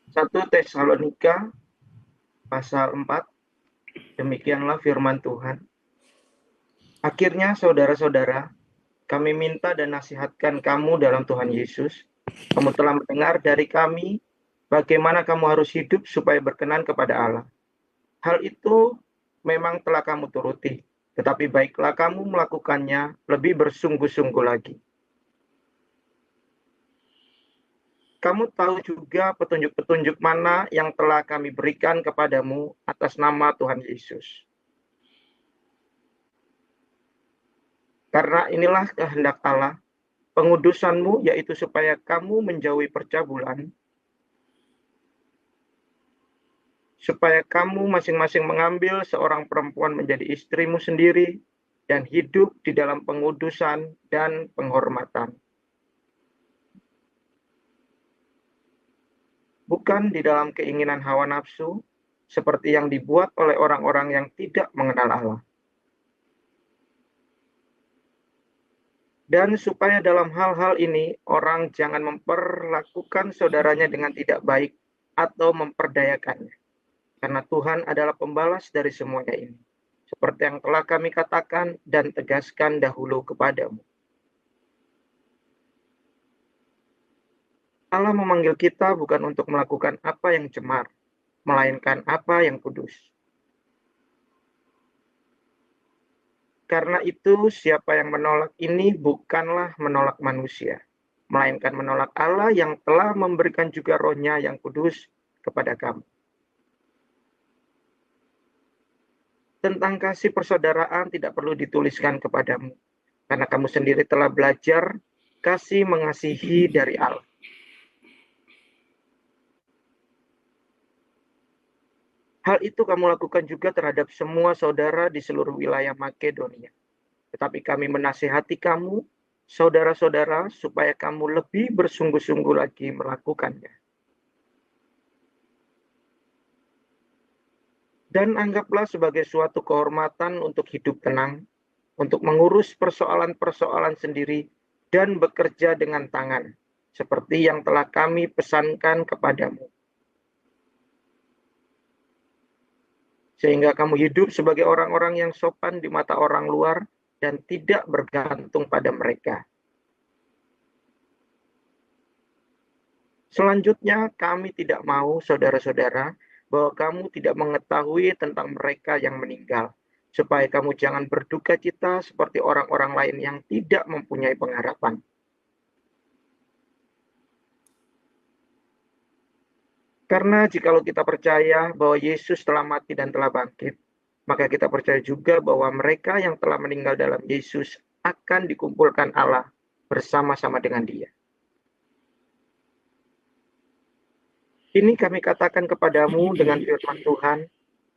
1 Tesalonika pasal 4, demikianlah firman Tuhan. Akhirnya saudara-saudara, kami minta dan nasihatkan kamu dalam Tuhan Yesus. Kamu telah mendengar dari kami bagaimana kamu harus hidup supaya berkenan kepada Allah. Hal itu memang telah kamu turuti, tetapi baiklah kamu melakukannya lebih bersungguh-sungguh lagi. Kamu tahu juga petunjuk-petunjuk mana yang telah kami berikan kepadamu atas nama Tuhan Yesus. Karena inilah kehendak Allah, pengudusanmu, yaitu supaya kamu menjauhi percabulan, supaya kamu masing-masing mengambil seorang perempuan menjadi istrimu sendiri dan hidup di dalam pengudusan dan penghormatan. Bukan di dalam keinginan hawa nafsu, seperti yang dibuat oleh orang-orang yang tidak mengenal Allah. Dan supaya dalam hal-hal ini orang jangan memperlakukan saudaranya dengan tidak baik atau memperdayakannya. Karena Tuhan adalah pembalas dari semuanya ini. Seperti yang telah kami katakan dan tegaskan dahulu kepadamu. Allah memanggil kita bukan untuk melakukan apa yang cemar, melainkan apa yang kudus. Karena itu, siapa yang menolak ini bukanlah menolak manusia, melainkan menolak Allah yang telah memberikan juga Roh-Nya yang kudus kepada kamu. Tentang kasih persaudaraan tidak perlu dituliskan kepadamu, karena kamu sendiri telah belajar kasih mengasihi dari Allah. Hal itu kamu lakukan juga terhadap semua saudara di seluruh wilayah Makedonia. Tetapi kami menasihati kamu, saudara-saudara, supaya kamu lebih bersungguh-sungguh lagi melakukannya. Dan anggaplah sebagai suatu kehormatan untuk hidup tenang, untuk mengurus persoalan-persoalan sendiri, dan bekerja dengan tangan, seperti yang telah kami pesankan kepadamu. Sehingga kamu hidup sebagai orang-orang yang sopan di mata orang luar dan tidak bergantung pada mereka. Selanjutnya, kami tidak mau, saudara-saudara, bahwa kamu tidak mengetahui tentang mereka yang meninggal, supaya kamu jangan berduka cita seperti orang-orang lain yang tidak mempunyai pengharapan. Karena jikalau kita percaya bahwa Yesus telah mati dan telah bangkit, maka kita percaya juga bahwa mereka yang telah meninggal dalam Yesus akan dikumpulkan Allah bersama-sama dengan Dia. Ini kami katakan kepadamu dengan firman Tuhan,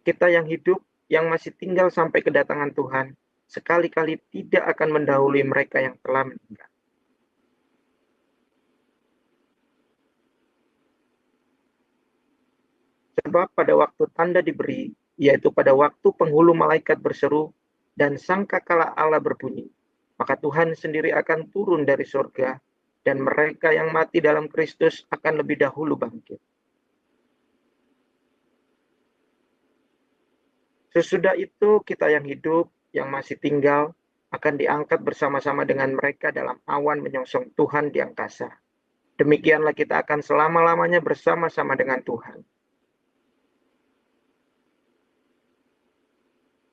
kita yang hidup, yang masih tinggal sampai kedatangan Tuhan, sekali-kali tidak akan mendahului mereka yang telah meninggal. Sebab pada waktu tanda diberi, yaitu pada waktu penghulu malaikat berseru dan sangkakala Allah berbunyi, maka Tuhan sendiri akan turun dari surga dan mereka yang mati dalam Kristus akan lebih dahulu bangkit. Sesudah itu kita yang hidup, yang masih tinggal, akan diangkat bersama-sama dengan mereka dalam awan menyongsong Tuhan di angkasa. Demikianlah kita akan selama-lamanya bersama-sama dengan Tuhan.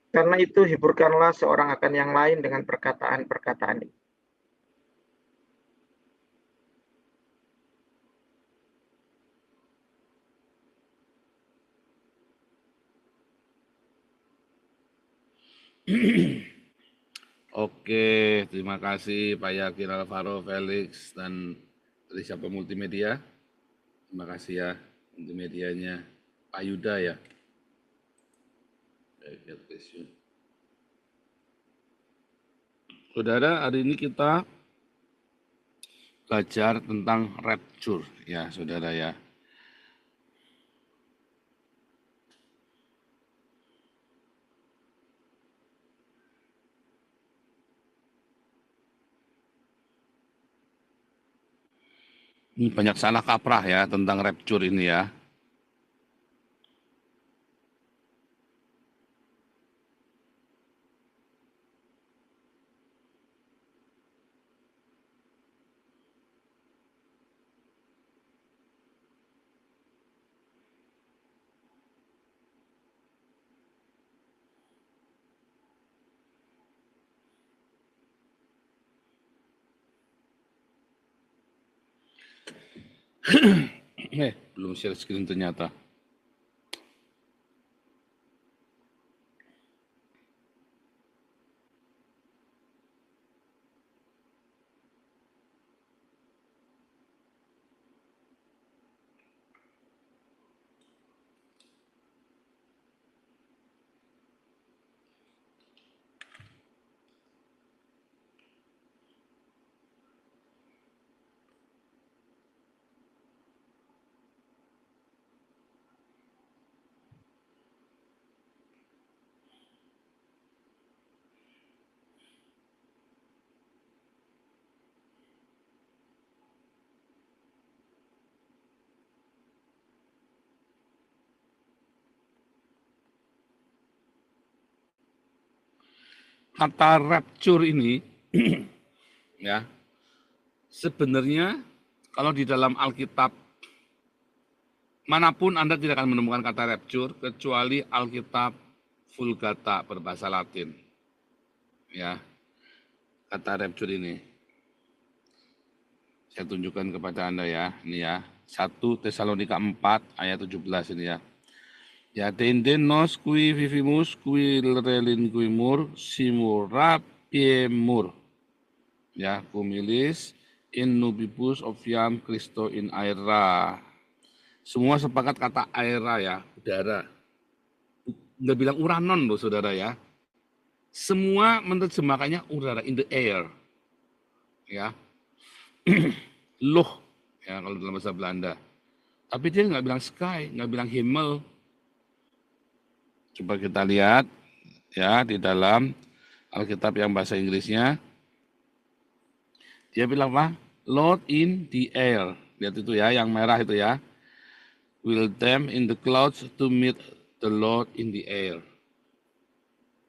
Karena itu hiburkanlah seorang akan yang lain dengan perkataan-perkataan ini. Oke, terima kasih Pak Yakin Alvaro, Felix, dan dari siapa multimedia. Terima kasih ya multimedianya. Pak Yuda ya. Saudara, hari ini kita belajar tentang rapture ya saudara ya. Ini banyak salah kaprah ya tentang rapture ini ya. Belum share screen ternyata. Kata rapture ini, ya, sebenarnya kalau di dalam Alkitab manapun Anda tidak akan menemukan kata rapture kecuali Alkitab Vulgata berbahasa Latin. Ya, kata rapture ini. Saya tunjukkan kepada Anda ya, ini ya. 1 Tesalonika 4 ayat 17 ini ya. Ya nos kui vivimus kui relin kui mur simur rapiemur. Ya, kumilis in nubibus oviam Christo in aera. Semua sepakat kata aera ya, udara. Nggak bilang uranon loh saudara ya. Semua menerjemahkannya udara, in the air. Ya, luh ya kalau dalam bahasa Belanda. Tapi dia nggak bilang sky, nggak bilang himmel. Coba kita lihat ya di dalam Alkitab yang bahasa Inggrisnya. Dia bilang apa? Lord in the air. Lihat itu ya, yang merah itu ya. Will them in the clouds to meet the Lord in the air.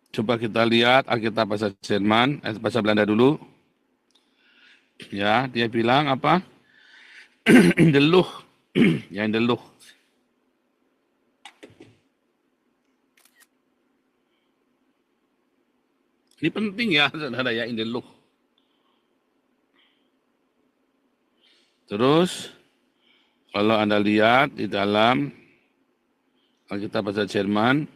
Coba kita lihat Alkitab bahasa Jerman, bahasa Belanda dulu. Ya, dia bilang apa? In the Lucht. Ya, in the Lucht. Ini penting ya, saudara ya, in the Lucht. Terus, kalau Anda lihat di dalam Alkitab bahasa Jerman,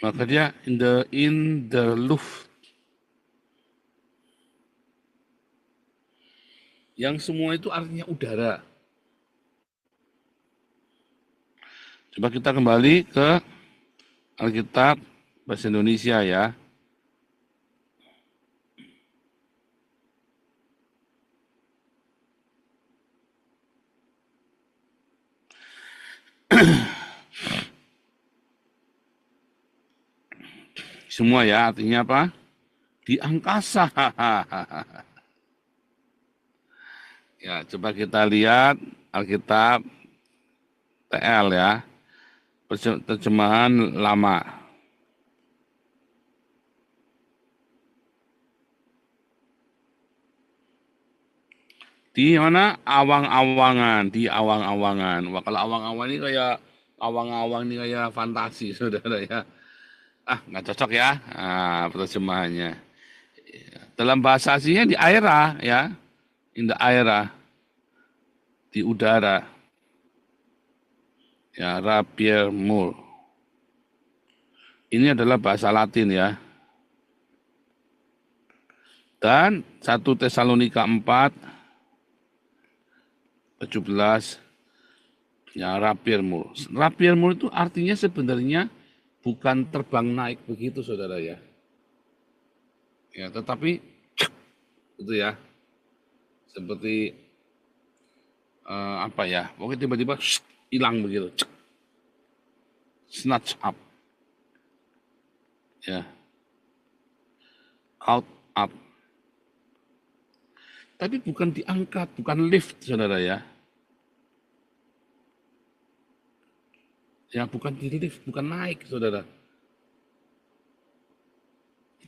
maka dia in the Luft. Yang semua itu artinya udara. Coba kita kembali ke Alkitab bahasa Indonesia ya. Semua ya, artinya apa? Di angkasa. Ya, coba kita lihat Alkitab TL ya. Terjemahan lama. Di mana? Awang-awangan, di awang-awangan. Wah, kalau awang-awang ini kayak awang-awang ini kayak fantasi, saudara ya. Ah, nggak cocok ya, terjemahannya. Dalam bahasa aslinya di aera ya, in the aera, di udara. Ya, rapier mur. Ini adalah bahasa Latin ya. Dan 1 Tesalonika 4 17 ya rapier mur. Rapier mur itu artinya sebenarnya bukan terbang naik begitu saudara ya. Ya, tetapi itu ya. Seperti apa ya? Pokoknya tiba-tiba hilang begitu. Snatch up. Ya. Out up. Tapi bukan diangkat, bukan lift saudara ya. Ya, bukan di lift, bukan naik saudara.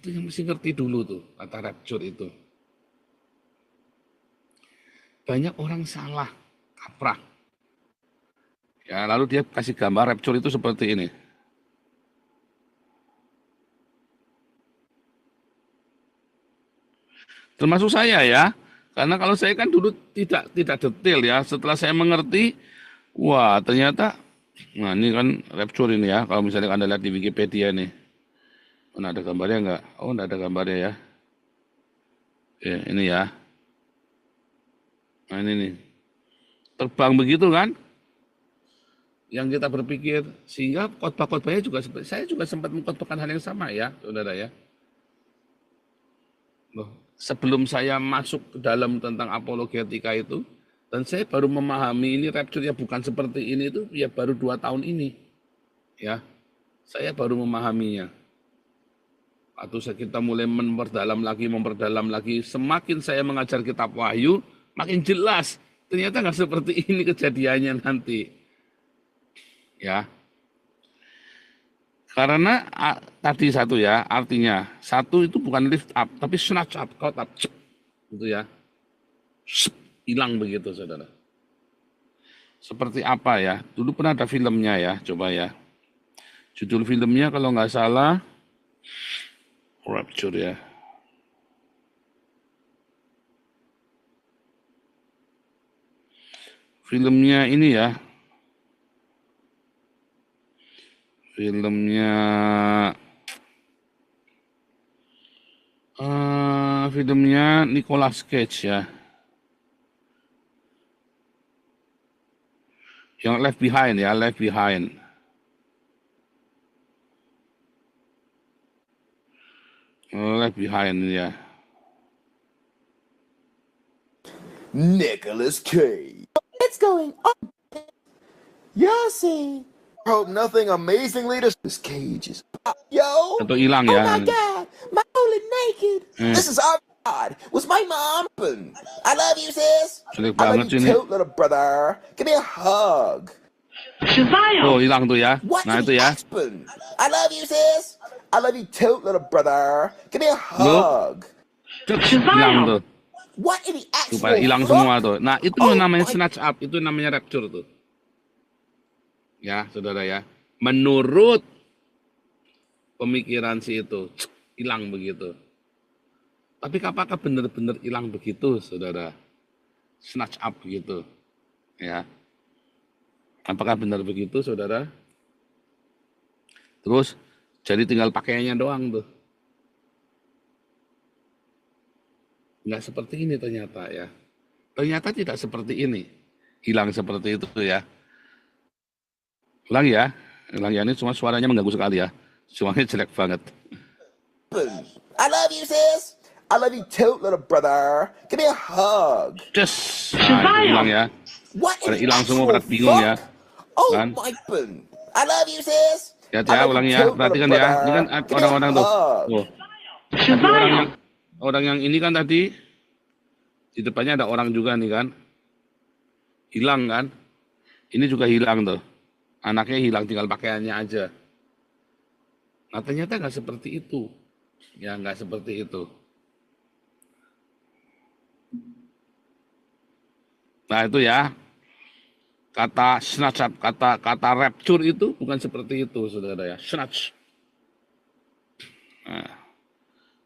Itu yang mesti ngerti dulu tuh, kata rapture itu. Banyak orang salah, kaprah. Ya, lalu dia kasih gambar rapture itu seperti ini. Termasuk saya ya, karena kalau saya kan dulu tidak detail ya. Setelah saya mengerti, wah ternyata, nah ini kan rapture ini ya. Kalau misalnya Anda lihat di Wikipedia nih, mana ada gambarnya nggak? Oh, nggak ada gambarnya ya. Oke, ini ya. Nah ini nih, terbang begitu kan? Yang kita berpikir, sehingga khotbah-khotbahnya juga seperti, saya juga sempat mengkhotbahkan hal yang sama ya, saudara ya. Loh, sebelum saya masuk ke dalam tentang apologetika itu, dan saya baru memahami ini rapture ya bukan seperti ini itu ya baru 2 tahun ini. Ya, saya baru memahaminya. Atau kita mulai memperdalam lagi. Semakin saya mengajar kitab Wahyu, makin jelas. Ternyata nggak seperti ini kejadiannya nanti. Ya, karena tadi satu ya, artinya satu itu bukan lift up, tapi snatch up, caught up, gitu ya, hilang begitu, saudara. Seperti apa ya? Dulu pernah ada filmnya ya, coba ya. Judul filmnya kalau nggak salah Rapture ya. Filmnya ini ya. Filmnya Nicolas Cage ya. Yang Left Behind ya, Left Behind. Left Behind ya. Nicolas Cage. What's going on? Y'all see? Hope nothing amazingly this Cage is. Yo! Atau hilang Oh ya. my God, my holy naked. This is our God. Was my mom? I love you, sis. Jelek I love banget you sih ini. too, little brother. Give me a hug. Oh, hilang tuh ya. What Nah did itu he ya. ask? I love you, sis. I love you too, little brother. Give me a hug. Hilang tuh. What did he ask Supaya for? hilang semua tuh. Nah itu Oh namanya my- snatch up. Itu namanya rapture tuh. Ya, saudara ya. Menurut pemikiran si itu, hilang begitu. Tapi apakah benar-benar hilang begitu, saudara? Snatch up begitu. Ya. Apakah benar begitu, saudara? Terus, jadi tinggal pakaiannya doang tuh. Nggak seperti ini ternyata ya. Ternyata tidak seperti ini. Hilang seperti itu ya. Ulang ya. Ulang ya, ini cuma suaranya mengganggu sekali ya. Suaranya jelek banget. I love you, sis. I love you too, little brother. Give me a hug. Just. Nah, itu hilang ya. What Pada did he hilang ask semua, for? pada bingung ya. Oh Kan? my God. I love you, sis. Lihat I ya, love ulangi you ya. too, Perhatikan little ya. Ini kan brother. Give me a orang-orang tuh. hug. Tuh. Tadi orang yang ini kan tadi di depannya ada orang juga nih kan. Hilang kan. Ini juga hilang tuh. Anaknya hilang, tinggal pakaiannya aja. Nah ternyata nggak seperti itu. Ya nggak seperti itu. Nah itu ya. Kata snatch up, kata rapture itu bukan seperti itu, saudara ya. Snatch. Nah.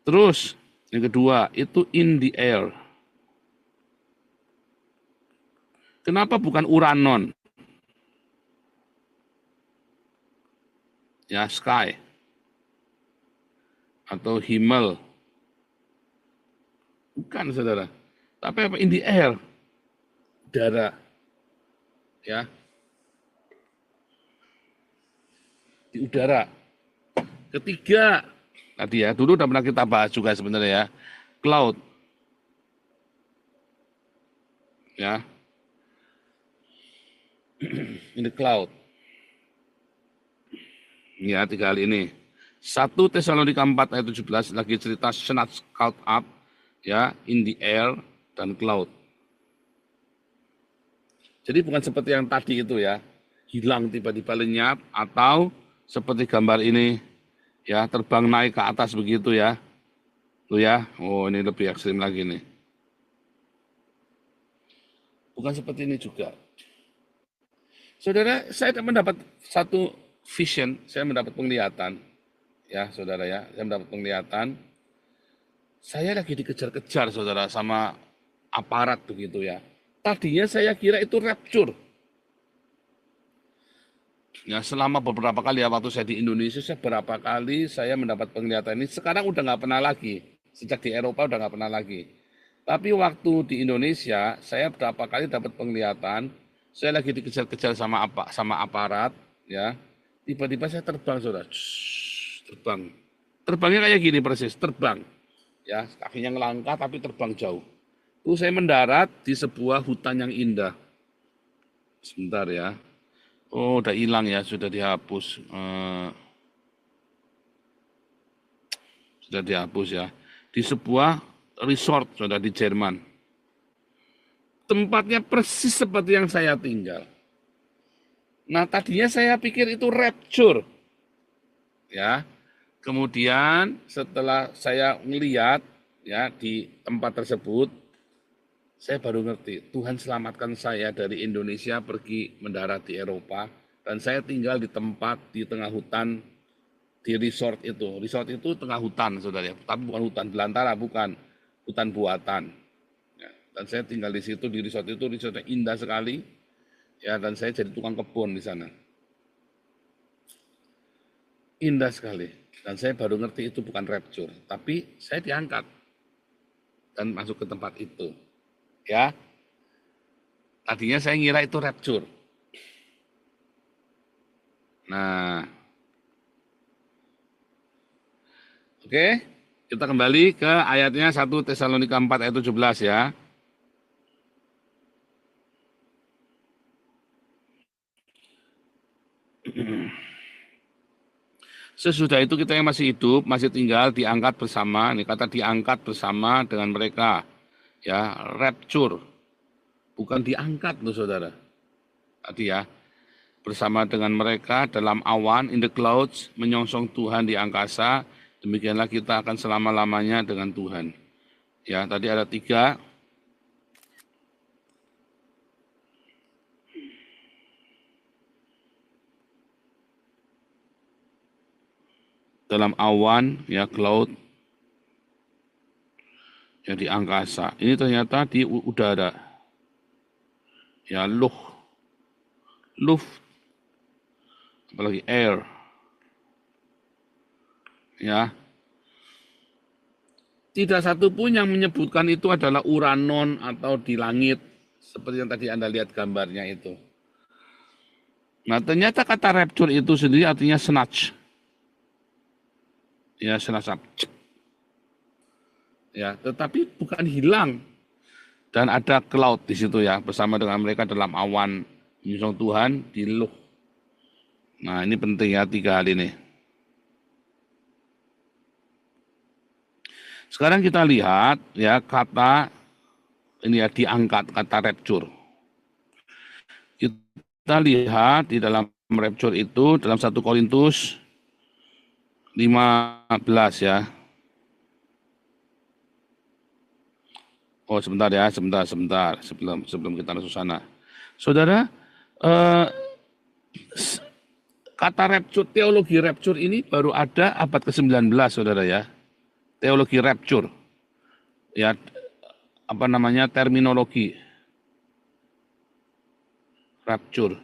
Terus yang kedua itu in the air. Kenapa bukan uranon? Ya sky atau himmel. Bukan, saudara. Tapi apa in the air? Udara. Ya. Di udara. Ketiga, tadi ya, dulu udah pernah kita bahas juga sebenarnya ya. Cloud. Ya. Ini cloud. Ya, 3 kali ini. 1 Tesalonika 4 ayat 17 lagi cerita snatch caught up, ya, in the air dan cloud. Jadi bukan seperti yang tadi itu ya, hilang tiba-tiba lenyap, atau seperti gambar ini, ya, terbang naik ke atas begitu ya. Tuh ya, oh ini lebih ekstrim lagi nih. Bukan seperti ini juga. Saudara, saya mendapat satu vision, saya mendapat penglihatan. Ya, saudara ya, saya mendapat penglihatan. Saya lagi dikejar-kejar, saudara, sama aparat begitu ya. Tadinya saya kira itu rapture. Ya, selama beberapa kali ya waktu saya di Indonesia, saya berapa kali saya mendapat penglihatan ini. Sekarang udah nggak pernah lagi. Sejak di Eropa udah nggak pernah lagi. Tapi waktu di Indonesia, saya berapa kali dapat penglihatan. Saya lagi dikejar-kejar sama aparat, ya. Tiba-tiba saya terbang, saudara. Terbang. Terbangnya kayak gini persis, terbang. Ya, kakinya ngelangkah tapi terbang jauh. Terus saya mendarat di sebuah hutan yang indah. Sebentar ya. Oh, udah hilang ya, sudah dihapus. Sudah dihapus ya. Di sebuah resort, sudah di Jerman. Tempatnya persis seperti yang saya tinggal. Nah, tadinya saya pikir itu rapture. Ya. Kemudian setelah saya melihat ya di tempat tersebut, saya baru ngerti, Tuhan selamatkan saya dari Indonesia pergi mendarat di Eropa, dan saya tinggal di tempat di tengah hutan, di resort itu. Resort itu tengah hutan, saudara, tapi bukan hutan belantara, bukan hutan buatan. Ya, dan saya tinggal di situ, di resort itu, resortnya indah sekali, ya, dan saya jadi tukang kebun di sana. Indah sekali, dan saya baru ngerti itu bukan rapture, tapi saya diangkat dan masuk ke tempat itu. Ya, tadinya saya ngira itu rapture. Nah, oke, kita kembali ke ayatnya 1 Tesalonika 4 ayat 17 ya. Sesudah itu kita yang masih hidup, masih tinggal diangkat bersama, ini kata diangkat bersama dengan mereka. Ya, rapture. Bukan diangkat loh saudara. Tadi ya, bersama dengan mereka dalam awan, in the clouds, menyongsong Tuhan di angkasa, demikianlah kita akan selama-lamanya dengan Tuhan. Ya, tadi ada 3. Dalam awan, ya cloud, ya di angkasa. Ini ternyata di udara. Ya, luft, apalagi air. Ya. Tidak satu pun yang menyebutkan itu adalah uranon atau di langit, seperti yang tadi Anda lihat gambarnya itu. Nah, ternyata kata rapture itu sendiri artinya snatch. Ya, snatch up. Ya, tetapi bukan hilang. Dan ada cloud di situ ya, bersama dengan mereka dalam awan, menyongsong Tuhan di luh. Nah, ini penting ya 3 hal ini. Sekarang kita lihat ya kata ini ya diangkat, kata rapture. Kita lihat di dalam rapture itu dalam 1 Korintus 15 ya. Oh sebentar ya, sebentar sebelum kita masuk sana. Saudara, kata rapture, teologi rapture ini baru ada abad ke-19 saudara ya. Teologi rapture. Ya, apa namanya, terminologi rapture.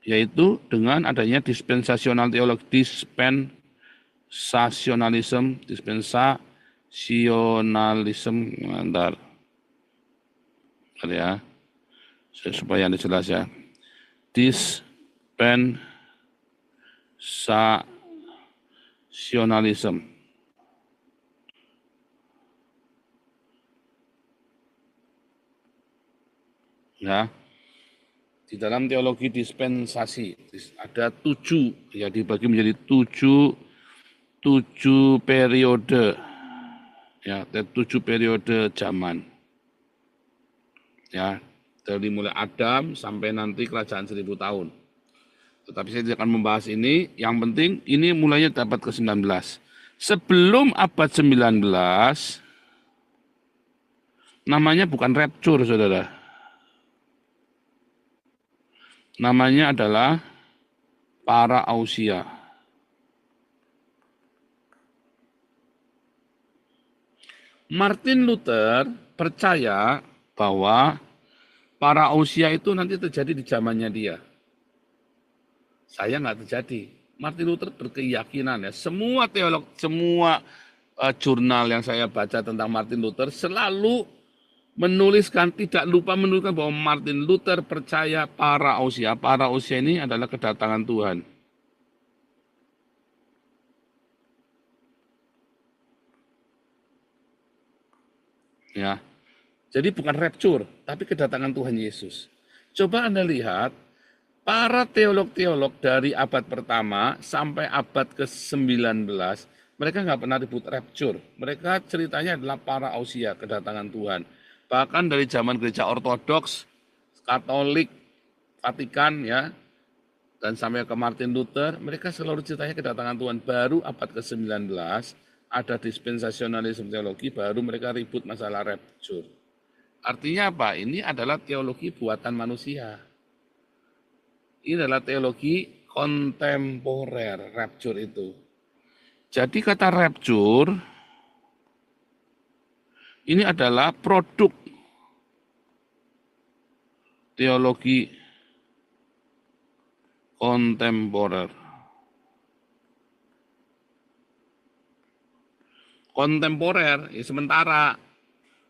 Yaitu dengan adanya dispensasional teologi, dispensasionalism, bentar ya, supaya jelas ya. Dispensasionalism. Ya, di dalam teologi dispensasi ada 7 ya, dibagi menjadi 7 periode ya, 7 periode zaman ya, dari mulai Adam sampai nanti kerajaan 1000 tahun. Tetapi saya tidak akan membahas ini. Yang penting ini mulainya dapat ke-19. Sebelum abad 19, namanya bukan rapture, saudara. Namanya adalah parausia. Martin Luther percaya bahwa parausia itu nanti terjadi di zamannya dia. Saya nggak terjadi. Martin Luther berkeyakinan ya, semua teolog, semua jurnal yang saya baca tentang Martin Luther selalu menuliskan, tidak lupa menuliskan bahwa Martin Luther percaya parausia. Parausia ini adalah kedatangan Tuhan. Ya, jadi bukan rapture, tapi kedatangan Tuhan Yesus. Coba Anda lihat, para teolog-teolog dari abad pertama sampai abad ke-19, mereka nggak pernah ribut rapture. Mereka ceritanya adalah parausia, kedatangan Tuhan. Bahkan dari zaman gereja ortodoks, Katolik, Vatikan ya, dan sampai ke Martin Luther, mereka selalu ceritanya kedatangan Tuhan. Baru abad ke-19, ada dispensasionalisme teologi, baru mereka ribut masalah rapture. Artinya apa? Ini adalah teologi buatan manusia. Ini adalah teologi kontemporer, rapture itu. Jadi kata rapture, ini adalah produk teologi kontemporer. Kontemporer, ya sementara,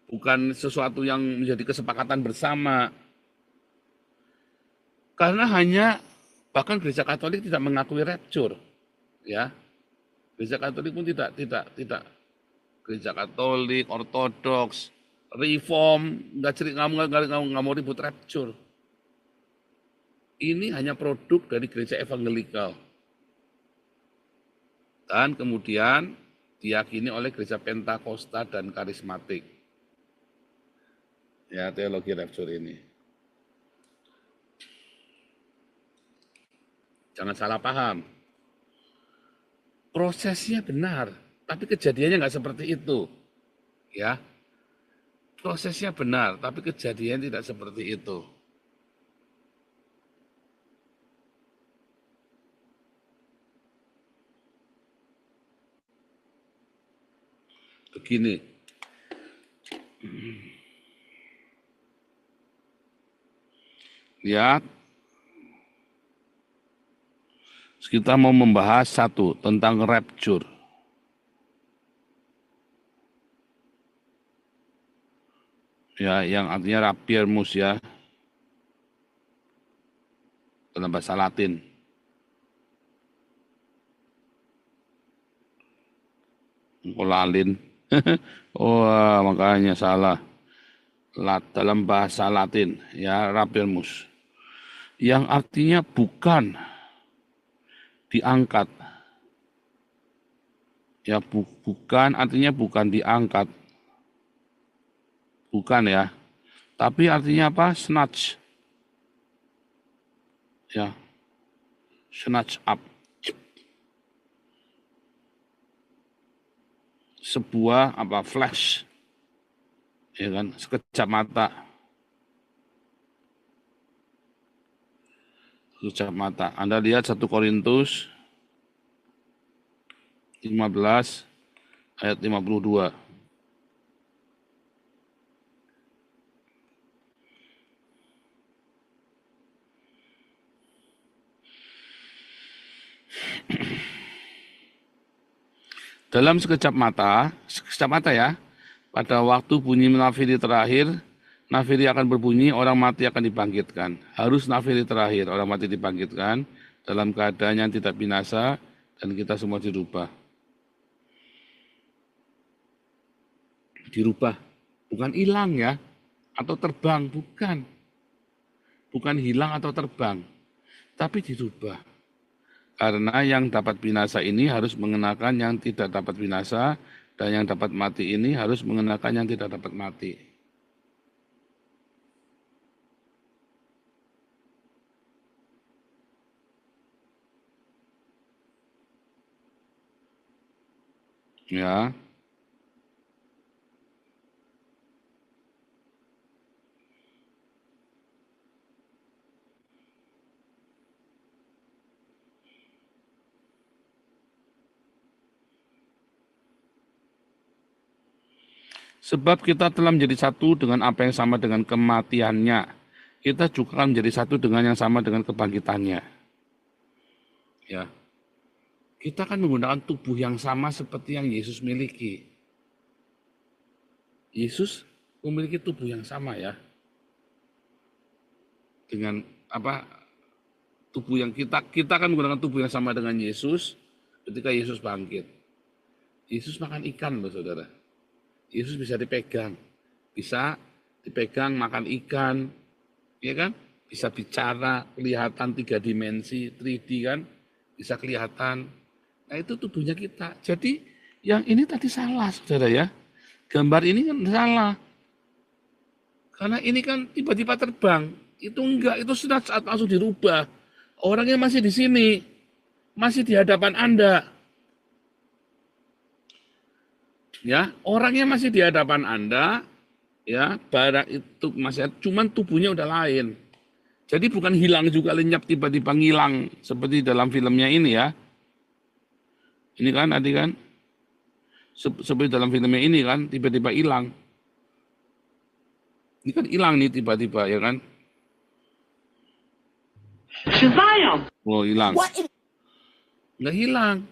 bukan sesuatu yang menjadi kesepakatan bersama. Karena bahkan gereja Katolik tidak mengakui rapture, ya. Gereja Katolik pun tidak gereja Katolik, Ortodoks, Reform, nggak mau ribut rapture. Ini hanya produk dari gereja evangelikal. Dan kemudian diyakini oleh gereja Pentakosta dan karismatik. Ya, teologi rapture ini. Jangan salah paham. Prosesnya benar, tapi kejadiannya nggak seperti itu. Ya, prosesnya benar, tapi kejadian tidak seperti itu. Begini, lihat, kita mau membahas satu tentang rapture. Ya, yang artinya rapiermus ya, dalam bahasa Latin. Lalin. Oh, makanya salah. Dalam bahasa Latin ya, rapiermus. Yang artinya bukan diangkat. Ya, bukan artinya bukan diangkat. Bukan ya. Tapi artinya apa? Snatch. Ya. Snatch up. Sebuah flash. Ya kan, sekejap mata. Sekejap mata. Anda lihat 1 Korintus 15 ayat 52. Dalam sekejap mata ya, pada waktu bunyi nafiri terakhir, nafiri akan berbunyi, orang mati akan dibangkitkan. Harus nafiri terakhir, orang mati dibangkitkan dalam keadaan yang tidak binasa dan kita semua dirubah. Dirubah, bukan hilang ya, atau terbang, bukan. Bukan hilang atau terbang, tapi dirubah. Karena yang dapat binasa ini harus mengenakan yang tidak dapat binasa, dan yang dapat mati ini harus mengenakan yang tidak dapat mati. Ya. Sebab kita telah menjadi satu dengan apa yang sama dengan kematiannya. Kita juga akan menjadi satu dengan yang sama dengan kebangkitannya. Ya. Kita akan menggunakan tubuh yang sama seperti yang Yesus miliki. Yesus memiliki tubuh yang sama ya. Dengan tubuh yang kita akan menggunakan tubuh yang sama dengan Yesus ketika Yesus bangkit. Yesus makan ikan loh saudara. Yesus bisa dipegang makan ikan, ya kan? Bisa bicara, kelihatan 3 dimensi, 3D kan? Bisa kelihatan. Nah itu tubuhnya kita. Jadi yang ini tadi salah saudara ya. Gambar ini kan salah. Karena ini kan tiba-tiba terbang. Itu enggak, itu sudah saat langsung dirubah. Orangnya masih di sini. Masih di hadapan Anda. Ya, orangnya masih di hadapan Anda, ya, barang itu masih, cuman tubuhnya udah lain. Jadi bukan hilang juga lenyap tiba-tiba ngilang seperti dalam filmnya ini ya. Ini kan tadi kan seperti dalam filmnya ini kan tiba-tiba hilang. Ini kan hilang nih tiba-tiba ya kan. Oh hilang. Nggak hilang.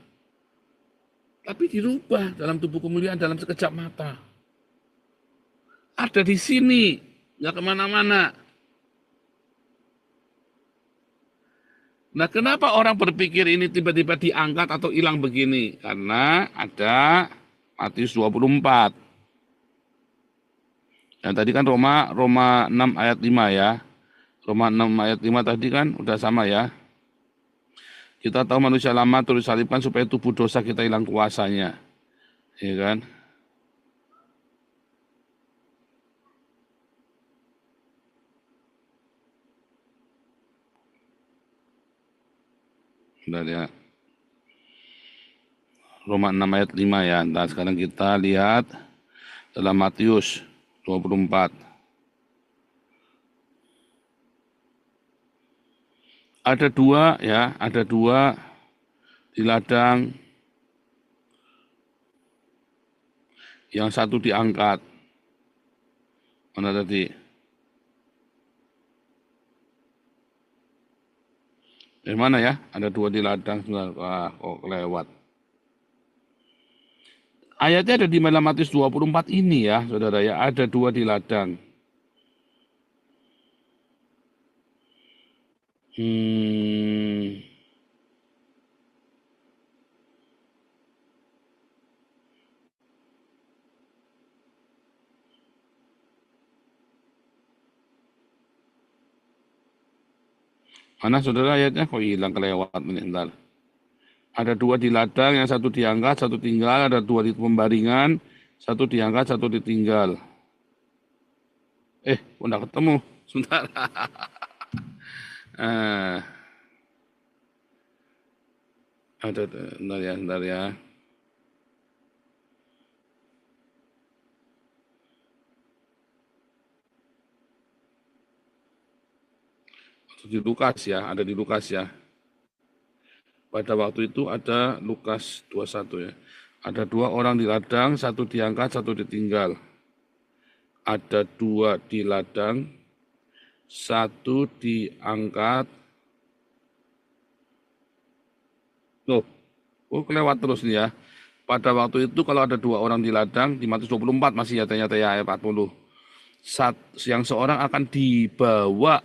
Tapi dirubah dalam tubuh kemuliaan dalam sekejap mata. Ada di sini, nggak kemana-mana. Nah, kenapa orang berpikir ini tiba-tiba diangkat atau hilang begini? Karena ada Matius 24. Dan tadi kan Roma 6 ayat 5 ya. Roma 6 ayat 5 tadi kan udah sama ya. Kita tahu manusia lama terus disalibkan supaya tubuh dosa kita hilang kuasanya. Ya kan? Bentar ya. Roma 6 ayat 5 ya. Nah, sekarang kita lihat dalam Matius 24. Ada dua di ladang, yang satu diangkat. Mana tadi? Dari mana ya? Ada 2 di ladang, kok kelewat. Ayatnya ada di dalam Matius 24 ini ya, saudara ya. Ada 2 di ladang. Mana saudara ayatnya? Kok hilang kelewat bentar. Ada 2 di ladang, yang satu diangkat, satu tinggal. Ada 2 di pembaringan, satu diangkat, satu ditinggal. Kok enggak ketemu? Sebentar. Bentar ya. Di Lukas ya, ada di Lukas ya. Pada waktu itu ada Lukas 21 ya. Ada 2 orang di ladang, satu diangkat, satu ditinggal. Ada 2 di ladang, satu diangkat. Kelewat terus nih ya. Pada waktu itu kalau ada 2 orang di ladang, di Matius 24 masih ya ternyata ya ayat 40. Yang seorang akan dibawa,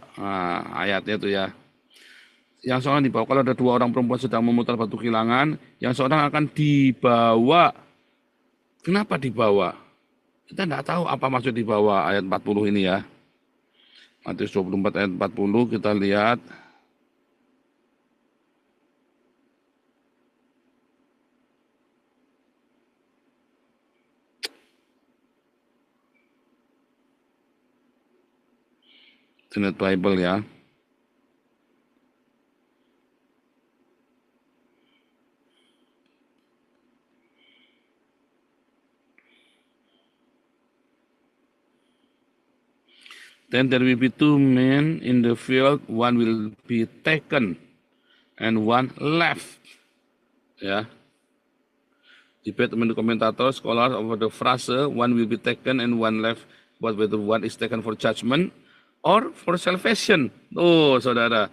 ayatnya itu ya. Yang seorang dibawa, kalau ada 2 orang perempuan sedang memutar batu kilangan, yang seorang akan dibawa. Kenapa dibawa? Kita tidak tahu apa maksud dibawa ayat 40 ini ya. Matius 24 ayat 40 kita lihat. Internet Bible ya. Then there will be two men in the field, one will be taken and one left. Ya. Debate among the commentators, scholars over the phrase, one will be taken and one left, but whether one is taken for judgment or for salvation. Oh, saudara.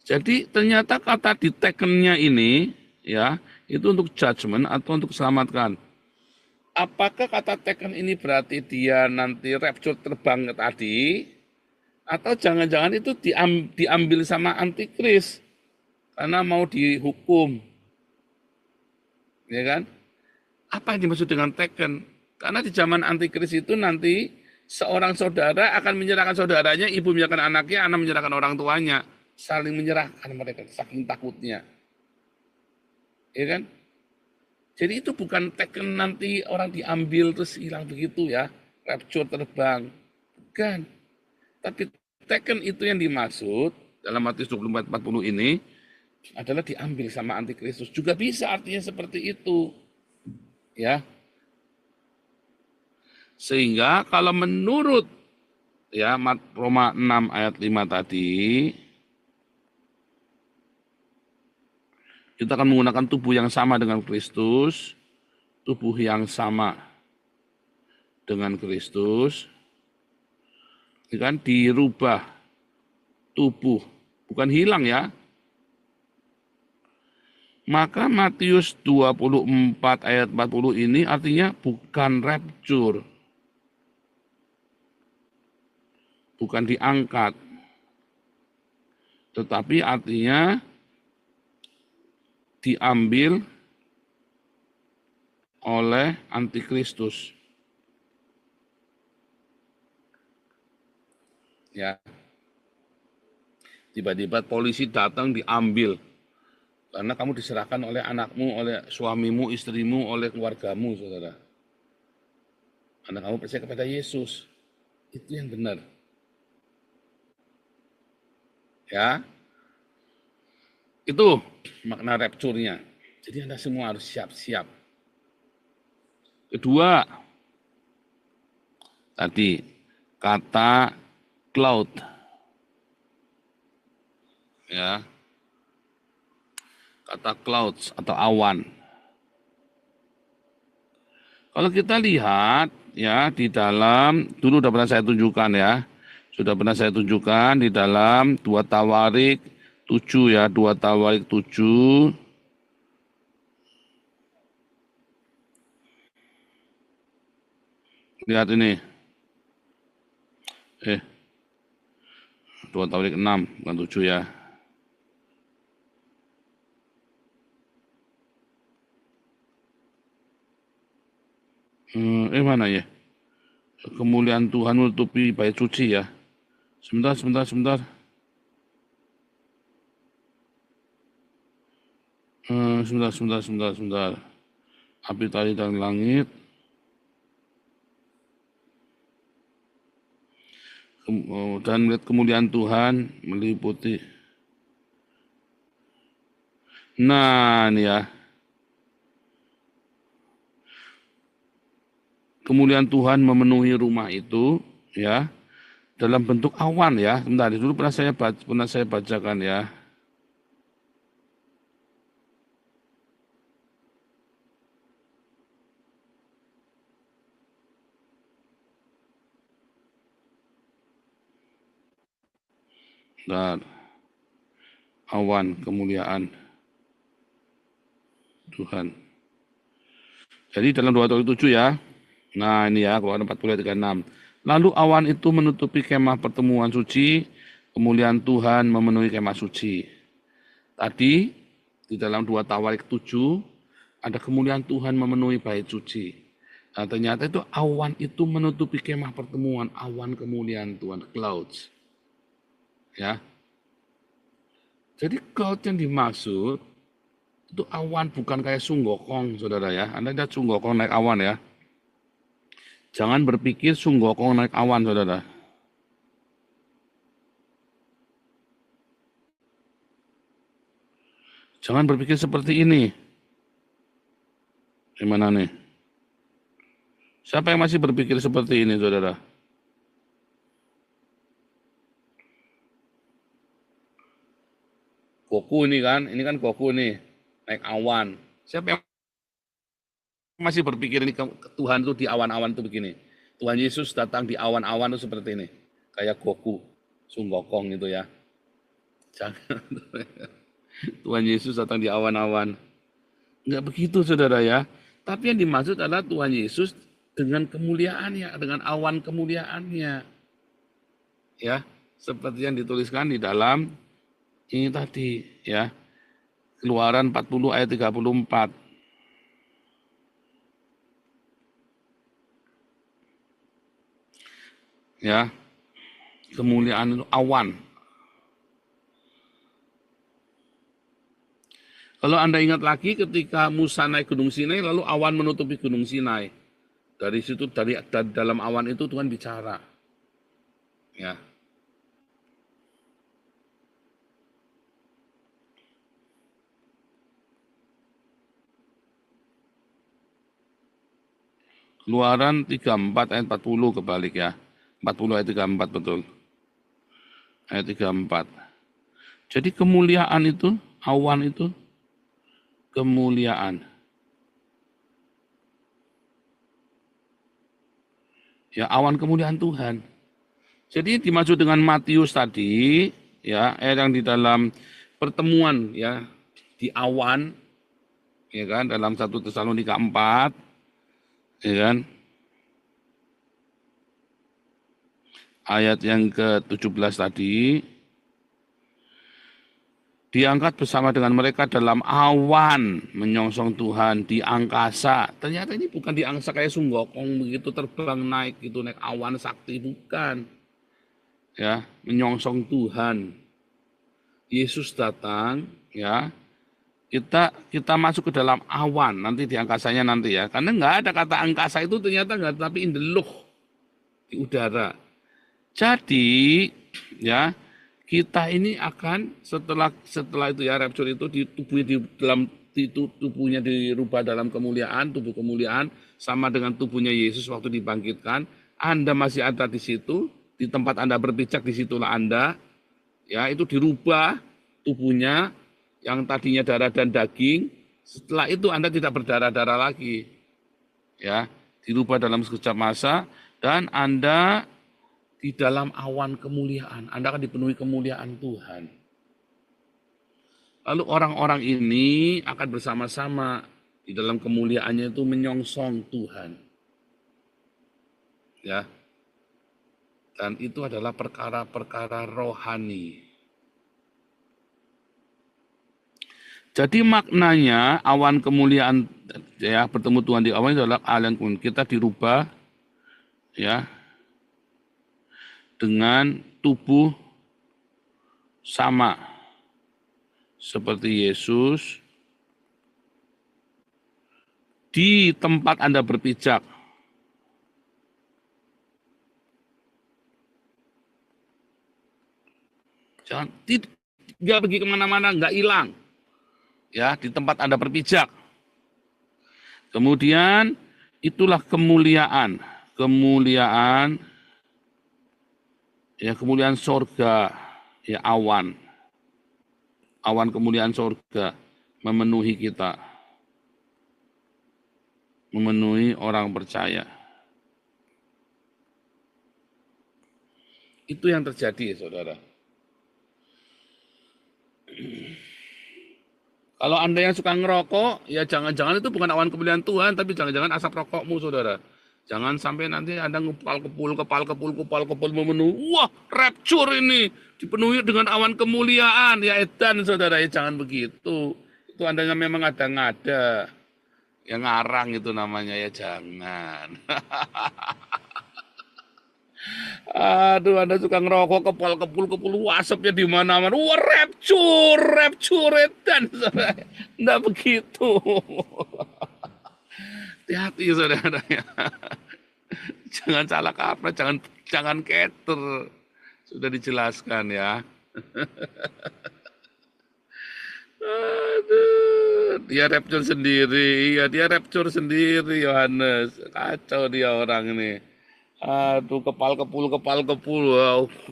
Jadi ternyata kata di taken-nya ini, ya, itu untuk judgment atau untuk selamatkan. Apakah kata taken ini berarti dia nanti rapture terbang tadi, atau jangan-jangan itu diambil sama antikris karena mau dihukum, ya kan? Apa yang dimaksud dengan taken? Karena di zaman antikris itu nanti seorang saudara akan menyerahkan saudaranya, ibu menyerahkan anaknya, anak menyerahkan orang tuanya, saling menyerahkan mereka saking takutnya, ya kan? Jadi itu bukan taken nanti orang diambil terus hilang begitu ya, rapture terbang. Bukan. Tapi taken itu yang dimaksud dalam Matius 24:40 ini adalah diambil sama antikristus. Juga bisa artinya seperti itu. Ya. Sehingga kalau menurut ya Roma 6 ayat 5 tadi, kita akan menggunakan tubuh yang sama dengan Kristus, tubuh yang sama dengan Kristus, kan dirubah tubuh, bukan hilang ya. Maka Matius 24 ayat 40 ini artinya bukan rapture, bukan diangkat, tetapi artinya diambil oleh antikristus. Ya. Tiba-tiba polisi datang diambil. Karena kamu diserahkan oleh anakmu, oleh suamimu, istrimu, oleh keluargamu, saudara. Karena kamu percaya kepada Yesus. Itu yang benar. Ya. Itu makna rapture-nya. Jadi Anda semua harus siap-siap. Kedua, tadi kata cloud. Ya. Kata clouds atau awan. Kalau kita lihat ya di dalam, dulu sudah pernah saya tunjukkan ya. Sudah pernah saya tunjukkan di dalam 2 Tawarik 7 ya, 2 Tawarik 7. Lihat ini. 2 Tawarik 6, bukan 7 ya. Mana ya? Kemuliaan Tuhan menutupi bait suci ya. Sebentar. Sebentar. Api tali dan langit. Dan melihat kemuliaan Tuhan meliputi. Nah, ini ya. Kemuliaan Tuhan memenuhi rumah itu, ya, dalam bentuk awan ya. Sebentar, dulu pernah saya bacakan ya. Dan awan kemuliaan Tuhan. Jadi dalam 2 Tawarik 7 ya. Nah ini ya, Keluaran 40 ayat 36. Lalu awan itu menutupi kemah pertemuan suci, kemuliaan Tuhan memenuhi kemah suci. Tadi di dalam 2 Tawarik 7 ada kemuliaan Tuhan memenuhi bait suci. Nah, ternyata itu awan itu menutupi kemah pertemuan, awan kemuliaan Tuhan, clouds. Ya. Jadi cloud yang dimaksud itu awan, bukan kayak sunggokong, saudara ya. Anda lihat sunggokong naik awan ya. Jangan berpikir sunggokong naik awan, saudara. Jangan berpikir seperti ini. Gimana nih? Siapa yang masih berpikir seperti ini, saudara? Goku ini kan Goku nih, naik awan. Siapa yang masih berpikir ini Tuhan itu di awan-awan itu begini? Tuhan Yesus datang di awan-awan itu seperti ini, kayak Goku, Sun Gokong itu ya. Jangan. Tuhan Yesus datang di awan-awan. Enggak begitu, saudara ya. Tapi yang dimaksud adalah Tuhan Yesus dengan kemuliaannya, dengan awan kemuliaannya. Ya, seperti yang dituliskan di dalam ini tadi, ya. Keluaran 40 ayat 34. Ya, kemuliaan itu awan. Kalau Anda ingat lagi ketika Musa naik Gunung Sinai, lalu awan menutupi Gunung Sinai. Dari situ, dari dalam awan itu Tuhan bicara. Ya. Keluaran 34 ayat 40 kebalik ya. 40 ayat 34 betul. Ayat 34. Jadi kemuliaan itu, awan itu, kemuliaan. Ya, awan kemuliaan Tuhan. Jadi dimaksud dengan Matius tadi, ya, yang di dalam pertemuan ya di awan, ya kan, dalam 1 Tesalonika 4, ya kan, ayat yang ke-17 tadi, diangkat bersama dengan mereka dalam awan menyongsong Tuhan di angkasa. Ternyata ini bukan di angkasa kayak Sun Gokong begitu terbang naik gitu, naik awan sakti, bukan. Ya, menyongsong Tuhan. Yesus datang, ya. Kita masuk ke dalam awan nanti di angkasanya nanti ya. Karena nggak ada kata angkasa itu ternyata nggak, tapi in the loh, di udara. Jadi, ya, kita ini akan setelah itu ya rapture itu tubuhnya dirubah dalam kemuliaan, tubuh kemuliaan sama dengan tubuhnya Yesus waktu dibangkitkan. Anda masih ada di situ, di tempat Anda berpijak, disitulah Anda, ya, itu dirubah tubuhnya yang tadinya darah dan daging. Setelah itu Anda tidak berdarah-darah lagi, ya, dirubah dalam sekejap masa dan Anda di dalam awan kemuliaan. Anda akan dipenuhi kemuliaan Tuhan. Lalu orang-orang ini akan bersama-sama di dalam kemuliaannya itu menyongsong Tuhan. Ya. Dan itu adalah perkara-perkara rohani. Jadi maknanya awan kemuliaan ya, bertemu Tuhan di awan itu adalah alam kemuliaan. Kita dirubah ya dengan tubuh sama seperti Yesus di tempat Anda berpijak. Jangan tidak pergi kemana-mana, nggak hilang. Ya, di tempat Anda berpijak. Kemudian itulah kemuliaan ya, kemuliaan sorga, ya, awan kemuliaan sorga memenuhi kita, memenuhi orang percaya. Itu yang terjadi, saudara. Kalau Anda yang suka ngerokok, ya jangan-jangan itu bukan awan kemuliaan Tuhan, tapi jangan-jangan asap rokokmu, saudara. Jangan sampai nanti Anda kepal-kepul memenuhi. Wah, rapture ini dipenuhi dengan awan kemuliaan. Ya edan, saudara, ya jangan begitu. Itu Anda memang ngada-ngada. Yang ngarang itu namanya, ya jangan. Aduh, Anda suka ngerokok kepul asapnya di mana-mana. Wah, rapture edan, saudara. Enggak begitu. Hati-hati, saudara. Jangan salah kaprah, jangan keter. Sudah dijelaskan ya. Aduh. Dia rapture sendiri, ya dia rapture sendiri Yohanes. Kacau dia orang ini. Aduh, kepal kepul.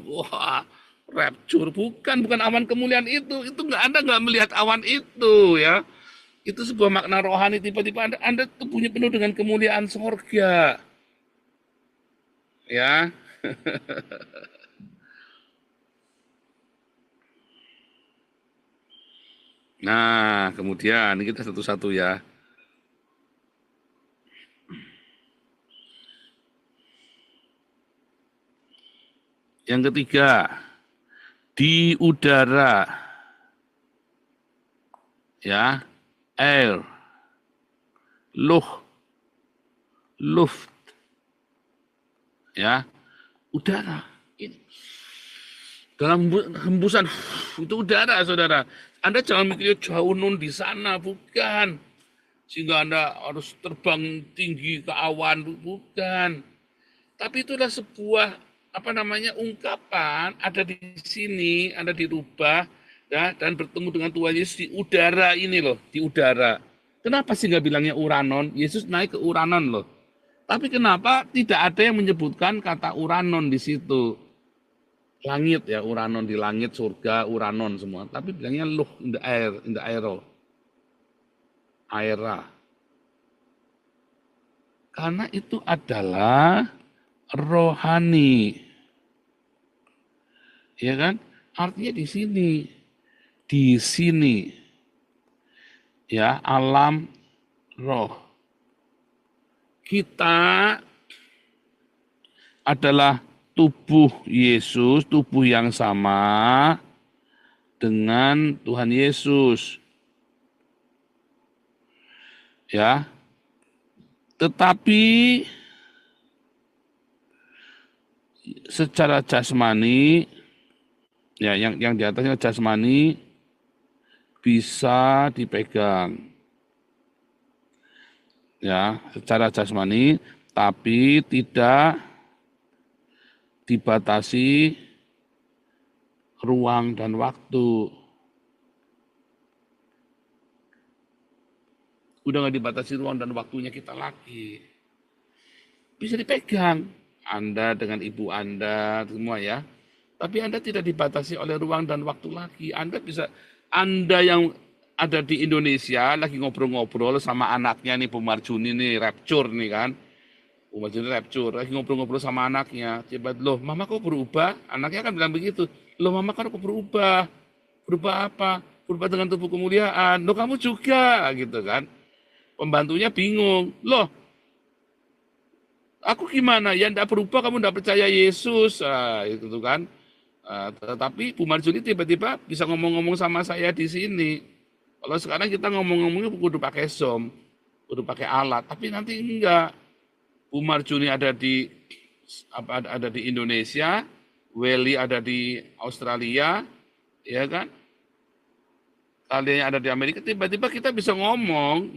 Wah, rapture bukan awan kemuliaan itu. Itu Anda nggak melihat awan itu ya. Itu sebuah makna rohani, tiba-tiba Anda tubuhnya penuh dengan kemuliaan sorga. Ya. Nah, kemudian kita satu-satu ya. Yang ketiga, di udara, ya, air, luft, ya, udara. Ini dalam hembusan itu udara, saudara. Anda jangan mikir jauh nun di sana, bukan. Sehingga Anda harus terbang tinggi ke awan, bukan. Tapi itulah sebuah ungkapan ada di sini, Anda dirubah ya, dan bertemu dengan Tuhan Yesus di udara ini loh, di udara. Kenapa sih nggak bilangnya Uranon? Yesus naik ke Uranon loh. Tapi kenapa tidak ada yang menyebutkan kata Uranon di situ? Langit ya, Uranon di langit, surga, Uranon semua. Tapi bilangnya loh in the air, in the aero. Aera. Karena itu adalah rohani. Ya kan? Artinya di sini, ya alam roh. Kita adalah tubuh Yesus, tubuh yang sama dengan Tuhan Yesus. Ya. Tetapi secara jasmani, ya yang di atasnya jasmani bisa dipegang. Ya, secara jasmani tapi tidak dibatasi ruang dan waktu. Udah nggak dibatasi ruang dan waktunya kita lagi. Bisa dipegang. Anda dengan ibu Anda, semua ya. Tapi Anda tidak dibatasi oleh ruang dan waktu lagi. Anda yang ada di Indonesia, lagi ngobrol-ngobrol sama anaknya nih, Bu Marjuni nih, rapture nih kan. Bu Marjuni rapture, lagi ngobrol-ngobrol sama anaknya. Coba, loh mama kok berubah? Anaknya kan bilang begitu. Loh mama kan kok berubah? Berubah apa? Berubah dengan tubuh kemuliaan. Loh kamu juga, gitu kan. Pembantunya bingung. Loh, aku gimana? Ya enggak berubah, kamu enggak percaya Yesus. Itu kan. Tetapi Bu Marjuni tiba-tiba bisa ngomong-ngomong sama saya di sini. Kalau sekarang kita ngomong-ngomongnya kudu pakai Zoom, kudu pakai alat. Tapi nanti enggak. Bu Marjuni ada di Indonesia, Welly ada di Australia, ya kan? Kalian ada di Amerika, tiba-tiba kita bisa ngomong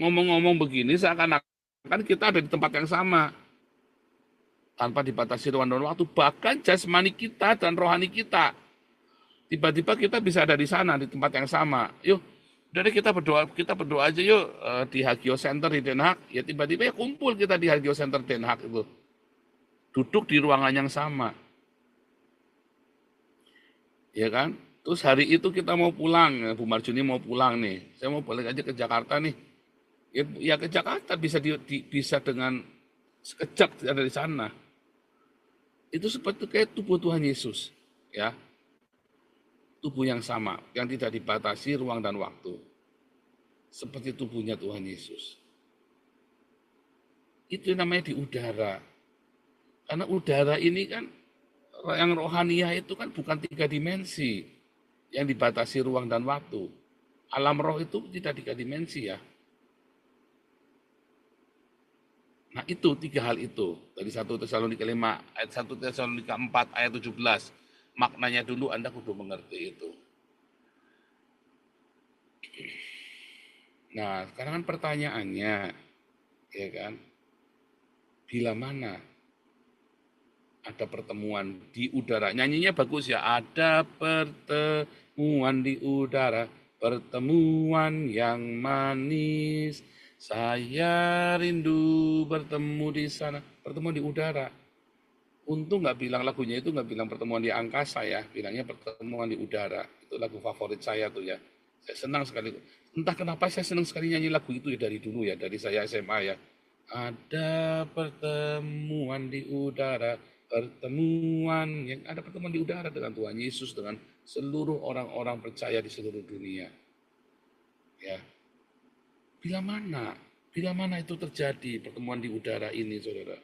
begini seakan-akan kita ada di tempat yang sama. Tanpa dibatasi ruang dan waktu, bahkan jasmani kita dan rohani kita. Tiba-tiba kita bisa ada di sana, di tempat yang sama. Yuk, dari kita berdoa aja yuk di Hagio Center di Den Haag. Ya tiba-tiba ya kumpul kita di Hagio Center Den Haag itu. Duduk di ruangan yang sama. Ya kan? Terus hari itu kita mau pulang, Bu Marjuni mau pulang nih. Saya mau balik aja ke Jakarta nih. Ya ke Jakarta bisa dengan sekejap ada di sana. Itu seperti kayak tubuh Tuhan Yesus, ya. Tubuh yang sama, yang tidak dibatasi ruang dan waktu. Seperti tubuhnya Tuhan Yesus. Itu namanya di udara. Karena udara ini kan, yang rohaniah itu kan bukan 3 dimensi yang dibatasi ruang dan waktu. Alam roh itu tidak 3 dimensi ya. Nah itu 3 hal itu. Dari 1 Tesalonika 5, ayat 1 Tesalonika 4, ayat 17. Maknanya dulu Anda kudu mengerti itu. Nah sekarang kan pertanyaannya, ya kan, bila mana ada pertemuan di udara. Nyanyinya bagus ya, ada pertemuan di udara. pertemuan yang manis. Saya rindu bertemu di sana, pertemuan di udara. Untung nggak bilang lagunya itu nggak bilang pertemuan di angkasa ya, bilangnya pertemuan di udara. Itu lagu favorit saya tuh ya. Saya senang sekali. Entah kenapa saya senang sekali nyanyi lagu itu ya dari dulu ya, dari saya SMA ya. Ada pertemuan di udara, pertemuan yang ada pertemuan di udara dengan Tuhan Yesus dengan seluruh orang-orang percaya di seluruh dunia. Ya, bila mana? Bila mana itu terjadi pertemuan di udara ini, saudara?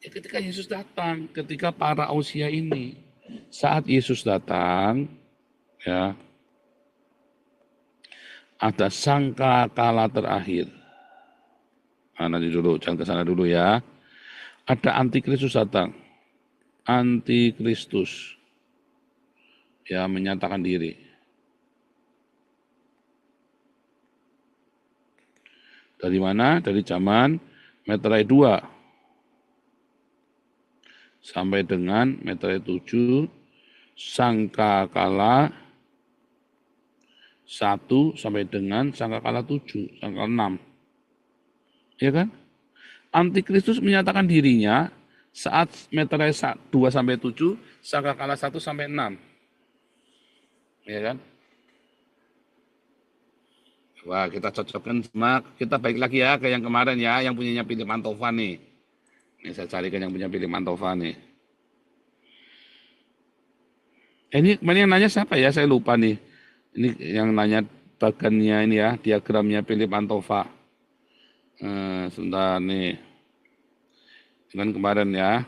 Ya, ketika Yesus datang, ketika para ausia ini, saat Yesus datang, ya, ada sangka kala terakhir. Nah, nanti dulu, jangan ke sana dulu ya. Ada antikristus datang. Antikristus. Ya, menyatakan diri. Dari mana? Dari zaman Meterai 2 sampai dengan Meterai 7, sangkakala 1 sampai dengan sangkakala 7, sangkakala 6. Ya kan? Antikristus menyatakan dirinya saat Meterai 2 sampai 7, sangkakala 1 sampai 6. Ya kan? Wah, kita cocokkan sama, kita balik lagi ya ke yang kemarin ya, yang punyanya Philip Mantovan nih. Ini saya carikan yang punya Philip Mantovan nih. Ini kemarin yang nanya siapa ya? Saya lupa nih. Ini yang nanya bagannya ini ya, diagramnya Philip Mantova. Sebentar nih. Kan kemarin ya.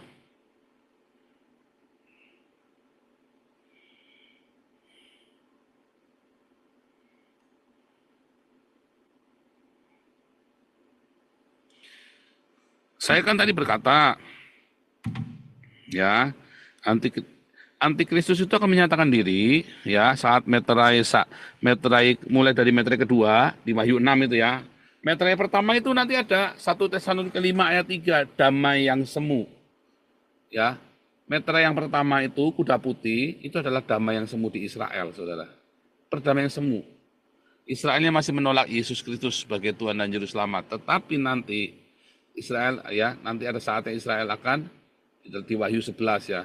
Saya kan tadi berkata, ya, Antikristus itu akan menyatakan diri, ya, saat meterai mulai dari meterai kedua di Wahyu 6 itu ya. Meterai pertama itu nanti ada 1 Tesalonika 5 ayat 3, damai yang semu. Ya, meterai yang pertama itu kuda putih itu adalah damai yang semu di Israel, saudara. Perdamaian semu. Israelnya masih menolak Yesus Kristus sebagai Tuhan dan Juru Selamat, tetapi nanti Israel ya, nanti ada saatnya Israel akan di Wahyu 11 ya.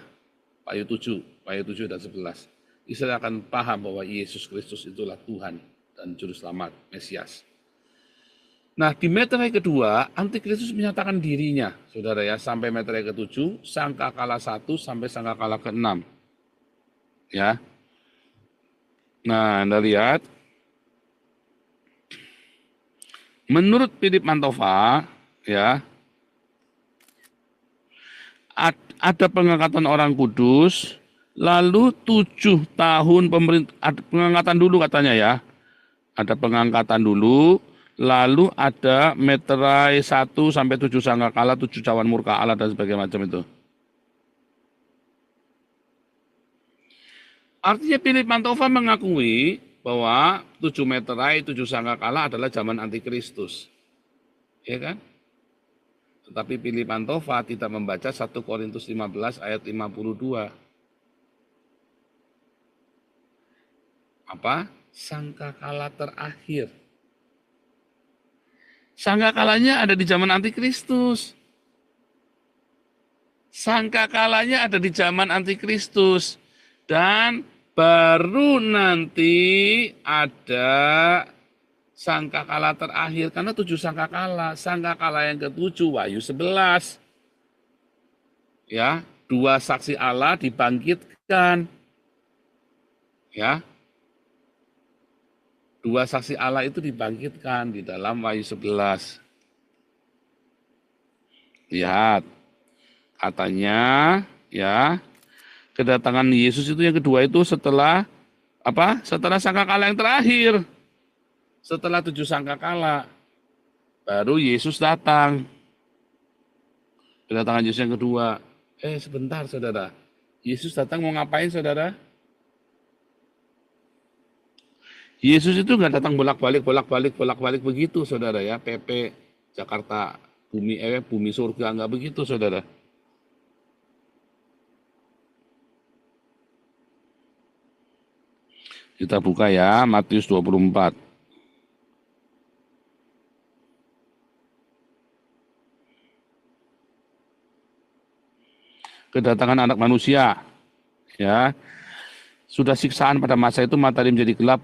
Wahyu 7 dan 11. Israel akan paham bahwa Yesus Kristus itulah Tuhan dan Juru Selamat, Mesias. Nah, di meterai kedua, Antikristus menyatakan dirinya, saudara ya, sampai meterai ke-7, sangkakala 1 sampai sangkakala ke-6. Ya. Nah, Anda lihat. Menurut Philip Mantova, ya, ada pengangkatan orang kudus, lalu 7 tahun pengangkatan dulu katanya ya. Ada pengangkatan dulu, lalu ada meterai 1 sampai 7 sangkakala, 7 cawan murka Allah dan sebagainya macam itu. Artinya Philip Mantova mengakui bahwa 7 meterai, 7 sangkakala adalah zaman antikristus. Ya kan? Tetapi Philip Mantova tidak membaca 1 Korintus 15 ayat 52. Apa? Sangkakala terakhir. Sangkakalanya ada di zaman antikristus. Sangkakalanya ada di zaman antikristus. Dan baru nanti ada sangkakala terakhir, karena 7 sangkakala. Sangkakala yang ke-7 Wahyu 11. Ya, 2 saksi Allah dibangkitkan. Ya. 2 saksi Allah itu dibangkitkan di dalam Wahyu 11. Lihat. Katanya ya, kedatangan Yesus itu yang kedua itu setelah apa? Setelah sangkakala yang terakhir. Setelah 7 sangkakala, baru Yesus datang. Kedatangan Yesus yang kedua. Sebentar, saudara. Yesus datang mau ngapain, saudara? Yesus itu nggak datang bolak-balik begitu, saudara ya. PP Jakarta bumi surga, nggak begitu, saudara. Kita buka ya, Matius 24. Kedatangan anak manusia, ya. Sudah siksaan pada masa itu, matahari menjadi gelap,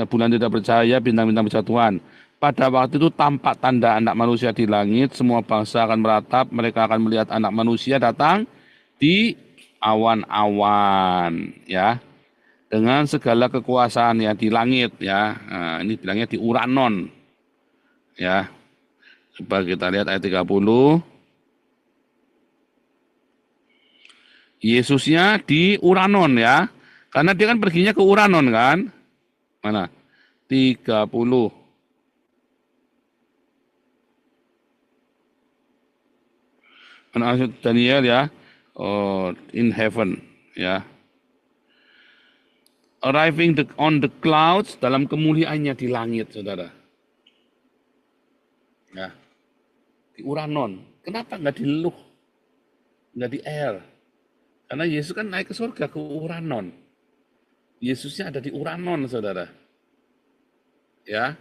bulan tidak bercahaya, bintang-bintang berjatuhan. Pada waktu itu tampak tanda anak manusia di langit, semua bangsa akan meratap, mereka akan melihat anak manusia datang di awan-awan, ya, dengan segala kekuasaan ya di langit, ya. Nah, ini bilangnya di Uranon, ya. Coba kita lihat ayat 30. Yesusnya di Uranon, ya. Karena dia kan perginya ke Uranon kan. Mana? 30. Anak Daniel ya. Oh, in heaven, ya. Arriving on the clouds, dalam kemuliaannya di langit, saudara. Ya. Di Uranon. Kenapa nggak di Luh? Nggak di air? Karena Yesus kan naik ke surga ke Uranon. Yesusnya ada di Uranon, saudara. Ya.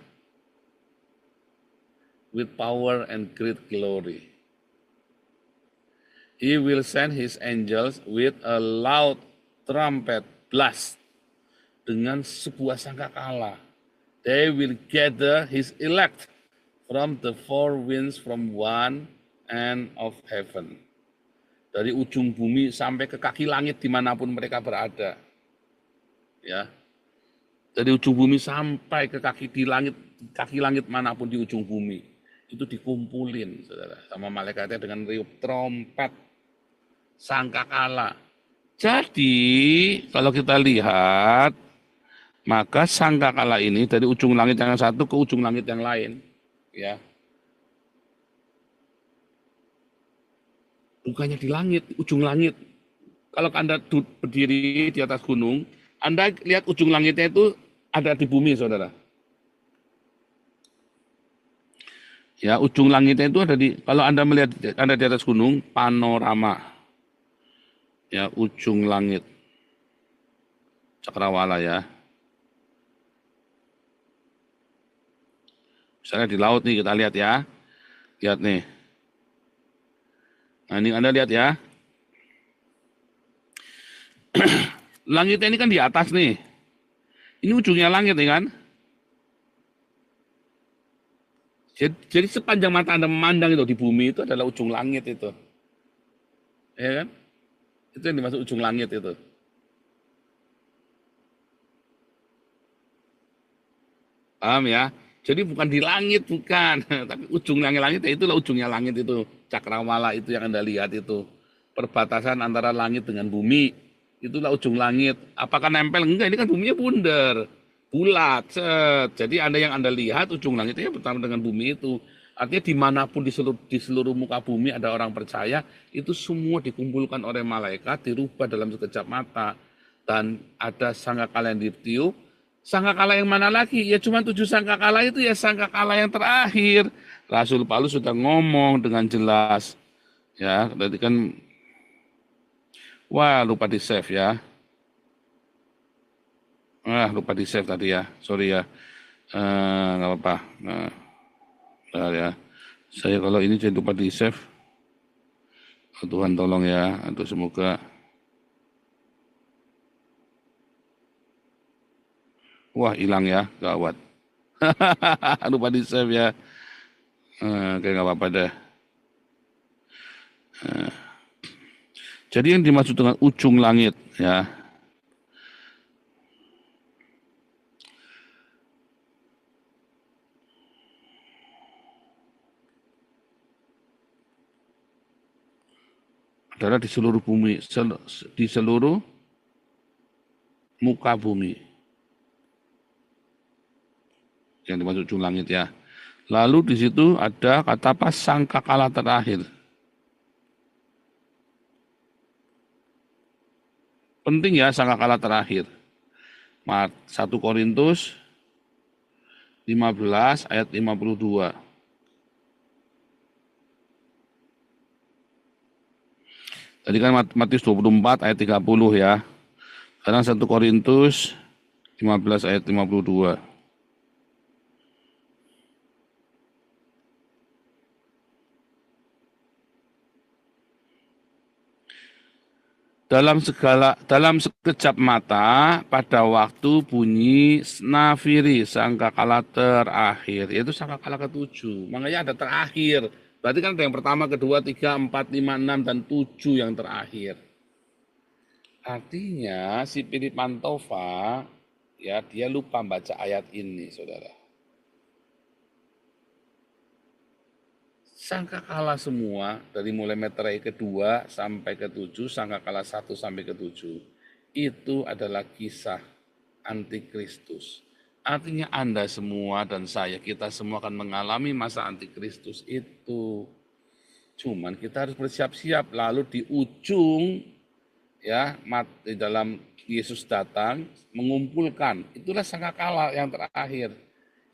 With power and great glory. He will send his angels with a loud trumpet blast. Dengan sebuah sangkakala. They will gather his elect from the four winds, from one end of heaven. Dari ujung bumi sampai ke kaki langit dimanapun mereka berada. Ya, dari ujung bumi sampai ke kaki langit manapun di ujung bumi itu dikumpulin, saudara, sama malaikatnya dengan riup trompet, sangkakala. Jadi kalau kita lihat, maka sangkakala ini dari ujung langit yang satu ke ujung langit yang lain, ya. Bukannya di langit, di ujung langit. Kalau Anda berdiri di atas gunung, Anda lihat ujung langitnya itu ada di bumi, saudara. Ya, ujung langitnya itu ada di, kalau Anda melihat Anda di atas gunung, panorama. Ya, ujung langit. Cakrawala ya. Misalnya di laut nih, kita lihat ya. Lihat nih. Nah, ini Anda lihat ya. Langitnya ini kan di atas nih. Ini ujungnya langit nih kan. Jadi sepanjang mata Anda memandang itu di bumi itu adalah ujung langit itu. Ya kan? Itu yang dimaksud ujung langit itu. Paham ya? Jadi bukan di langit, bukan. Tapi ujung langit-langit, ya itulah ujungnya langit itu. Cakrawala itu yang Anda lihat itu. Perbatasan antara langit dengan bumi. Itulah ujung langit. Apakah nempel? Enggak, ini kan buminya bundar. Bulat, set. Jadi yang Anda lihat ujung langitnya bertemu dengan bumi itu. Artinya dimanapun di seluruh muka bumi ada orang percaya, itu semua dikumpulkan oleh malaikat, dirubah dalam sekejap mata. Dan ada sangkakala yang ditiup. Sangkakala yang mana lagi? Ya cuma 7 sangkakala itu ya sangkakala yang terakhir. Rasul Paulus sudah ngomong dengan jelas. Ya, tadi kan, wah lupa di save ya. Lupa di save tadi ya, sorry ya. Nggak apa-apa. Bentar ya. Saya kalau ini jadi lupa di save. Oh, Tuhan tolong ya, untuk semoga. Wah hilang ya, gawat. Lupa di save ya. Oke, nggak apa-apa deh. Jadi yang dimaksud dengan ujung langit ya. Adalah di seluruh bumi, di seluruh muka bumi. Yang dimaksud ujung langit ya. Lalu di situ ada kata apa? Sangkakala terakhir. Penting ya sangkakala terakhir. 1 Korintus 15 ayat 52. Tadi kan Matius 24 ayat 30 ya. Sekarang 1 Korintus 15 ayat 52. Dalam sekejap mata pada waktu bunyi nafiri sangkakala terakhir, yaitu sangkakala ketujuh. Makanya ada terakhir. Berarti kan ada yang pertama, kedua, tiga, empat, lima, enam, dan tujuh yang terakhir. Artinya si Philip Mantova ya dia lupa baca ayat ini, saudara. Sangkakala semua dari mulai meterai kedua sampai ketujuh, sangkakala 1 sampai ketujuh itu adalah kisah antikristus. Artinya Anda semua dan saya, kita semua akan mengalami masa antikristus itu. Cuman kita harus bersiap-siap. Lalu di ujung ya di dalam Yesus datang mengumpulkan, itulah sangkakala yang terakhir.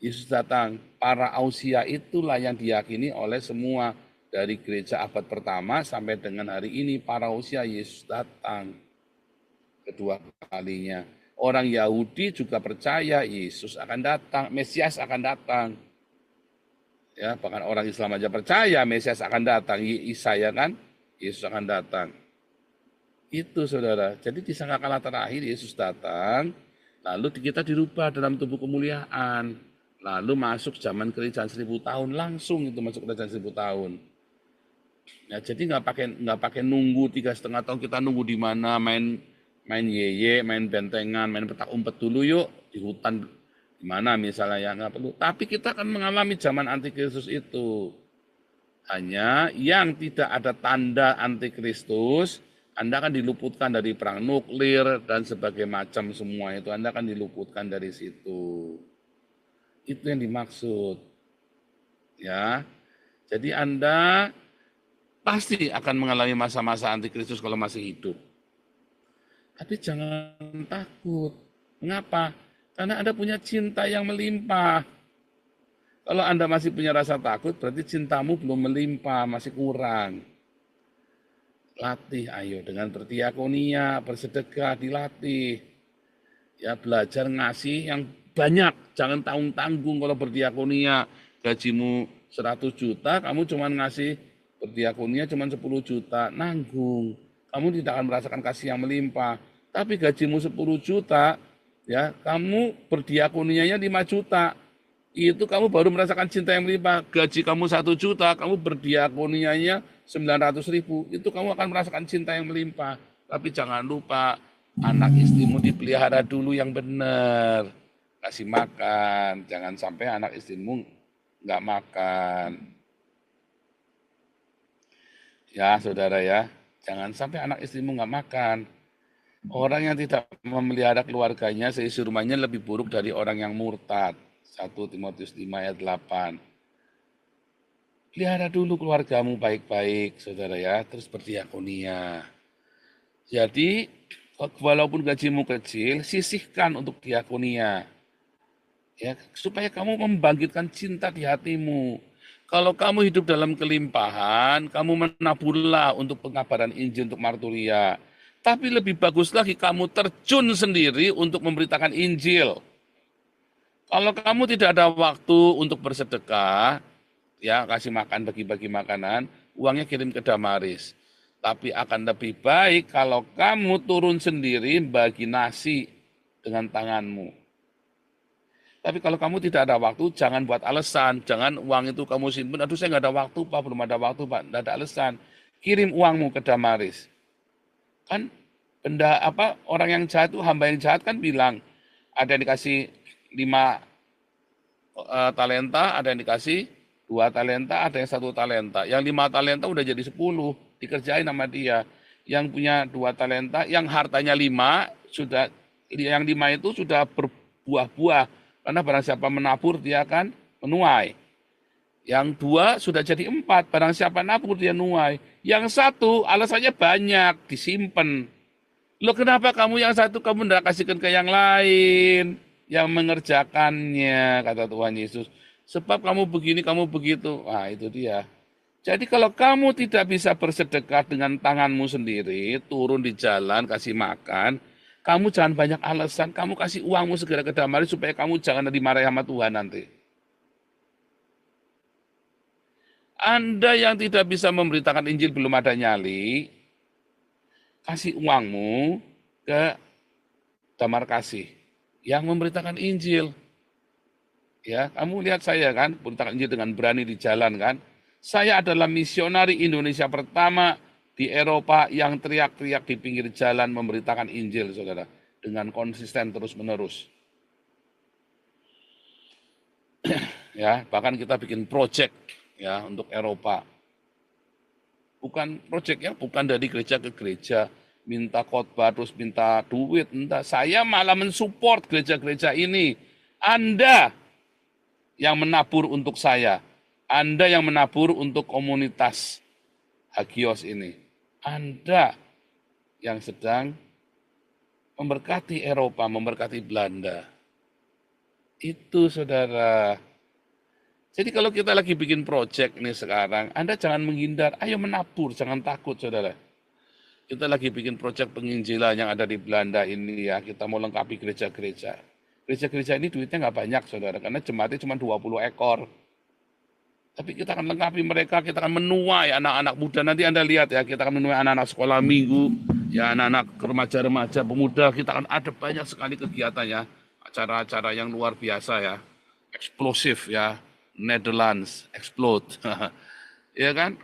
Yesus datang, para ausia itulah yang diyakini oleh semua dari gereja abad pertama sampai dengan hari ini. Para ausia Yesus datang kedua kalinya. Orang Yahudi juga percaya Yesus akan datang, Mesias akan datang. Ya, bahkan orang Islam aja percaya Mesias akan datang. Yesaya kan, Yesus akan datang. Itu saudara. Jadi di sangkakala terakhir Yesus datang, lalu kita dirubah dalam tubuh kemuliaan. Lalu masuk zaman kerajaan 1000 tahun, langsung itu masuk kerajaan 1000 tahun. Ya, jadi nggak pakai nunggu 3,5 tahun, kita nunggu di mana main yeye, main bentengan, main petak umpet dulu yuk di hutan di mana misalnya ya nggak perlu. Tapi kita akan mengalami zaman antikristus itu. Hanya yang tidak ada tanda antikristus, Anda akan diluputkan dari perang nuklir dan sebagainya macam semua itu. Anda akan diluputkan dari situ. Itu yang dimaksud. Ya. Jadi Anda pasti akan mengalami masa-masa antikristus kalau masih hidup. Tapi jangan takut. Mengapa? Karena Anda punya cinta yang melimpah. Kalau Anda masih punya rasa takut, berarti cintamu belum melimpah, masih kurang. Latih, ayo dengan berdiakonia, bersedekah, dilatih. Ya, belajar ngasih yang banyak, jangan tanggung-tanggung kalau berdiakonia. Gajimu 100 juta, kamu cuma ngasih berdiakonia cuma 10 juta, nanggung. Kamu tidak akan merasakan kasih yang melimpah. Tapi gajimu 10 juta, ya kamu berdiakonianya 5 juta. Itu kamu baru merasakan cinta yang melimpah. Gaji kamu 1 juta, kamu berdiakonianya 900.000. Itu kamu akan merasakan cinta yang melimpah. Tapi jangan lupa, anak istrimu dipelihara dulu yang benar. Kasih makan, jangan sampai anak istrimu nggak makan. Ya saudara ya, jangan sampai anak istrimu nggak makan. Orang yang tidak memelihara keluarganya, seisi rumahnya lebih buruk dari orang yang murtad. 1 Timotius 5 ayat 8. Pelihara dulu keluargamu baik-baik, saudara ya, terus berdiakonia. Jadi, walaupun gajimu kecil, sisihkan untuk diakonia. Ya, supaya kamu membangkitkan cinta di hatimu. Kalau kamu hidup dalam kelimpahan, kamu menaburlah untuk pengabaran Injil untuk marturia. Tapi lebih bagus lagi kamu terjun sendiri untuk memberitakan Injil. Kalau kamu tidak ada waktu untuk bersedekah, ya kasih makan, bagi-bagi makanan, uangnya kirim ke Damaris. Tapi akan lebih baik kalau kamu turun sendiri bagi nasi dengan tanganmu. Tapi kalau kamu tidak ada waktu, jangan buat alasan. Jangan uang itu kamu simpan, aduh saya nggak ada waktu Pak, belum ada waktu Pak, nggak ada alasan. Kirim uangmu ke Damaris. Kan orang yang jahat itu, hamba yang jahat kan bilang, ada yang dikasih 5 talenta, ada yang dikasih 2 talenta, ada yang 1 talenta. Yang 5 talenta udah jadi 10, dikerjain sama dia. Yang punya 2 talenta, yang hartanya 5, yang 5 itu sudah berbuah-buah. Karena barang siapa menabur, dia akan menuai. Yang 2 sudah jadi 4, barang siapa nabur, dia nuai. Yang 1 alasannya banyak, disimpan. Loh kenapa kamu yang 1 kamu tidak kasihkan ke yang lain? Yang mengerjakannya, kata Tuhan Yesus. Sebab kamu begini, kamu begitu. Nah itu dia. Jadi kalau kamu tidak bisa bersedekah dengan tanganmu sendiri, turun di jalan, kasih makan, Kamu jangan banyak alasan, kamu kasih uangmu segera ke Damari supaya kamu jangan dimarahi sama Tuhan nanti. Anda yang tidak bisa memberitakan Injil belum ada nyali, kasih uangmu ke Damar Kasih yang memberitakan Injil. Ya, kamu lihat saya kan, beritakan Injil dengan berani di jalan kan. Saya adalah misionari Indonesia pertama di Eropa yang teriak-teriak di pinggir jalan memberitakan Injil, saudara, dengan konsisten terus-menerus. Ya, bahkan kita bikin project ya untuk Eropa. Bukan project ya, bukan dari gereja ke gereja, minta khotbah terus minta duit, entah. Saya malah mensupport gereja-gereja ini. Anda yang menabur untuk saya, Anda yang menabur untuk komunitas Hagios ini, Anda yang sedang memberkati Eropa, memberkati Belanda. Itu saudara. Jadi kalau kita lagi bikin project nih sekarang, Anda jangan menghindar, ayo menabur, jangan takut saudara. Kita lagi bikin project penginjilan yang ada di Belanda ini ya, kita mau lengkapi gereja-gereja. Gereja-gereja ini duitnya nggak banyak saudara, karena jemaatnya cuma 20 ekor. Tapi kita akan lengkapi mereka, kita akan menuai anak-anak muda. Nanti Anda lihat ya, kita akan menuai anak-anak sekolah minggu, ya anak-anak remaja-remaja, pemuda. Kita akan ada banyak sekali kegiatan ya, acara-acara yang luar biasa ya, eksplosif ya, Netherlands, explode. Ya kan?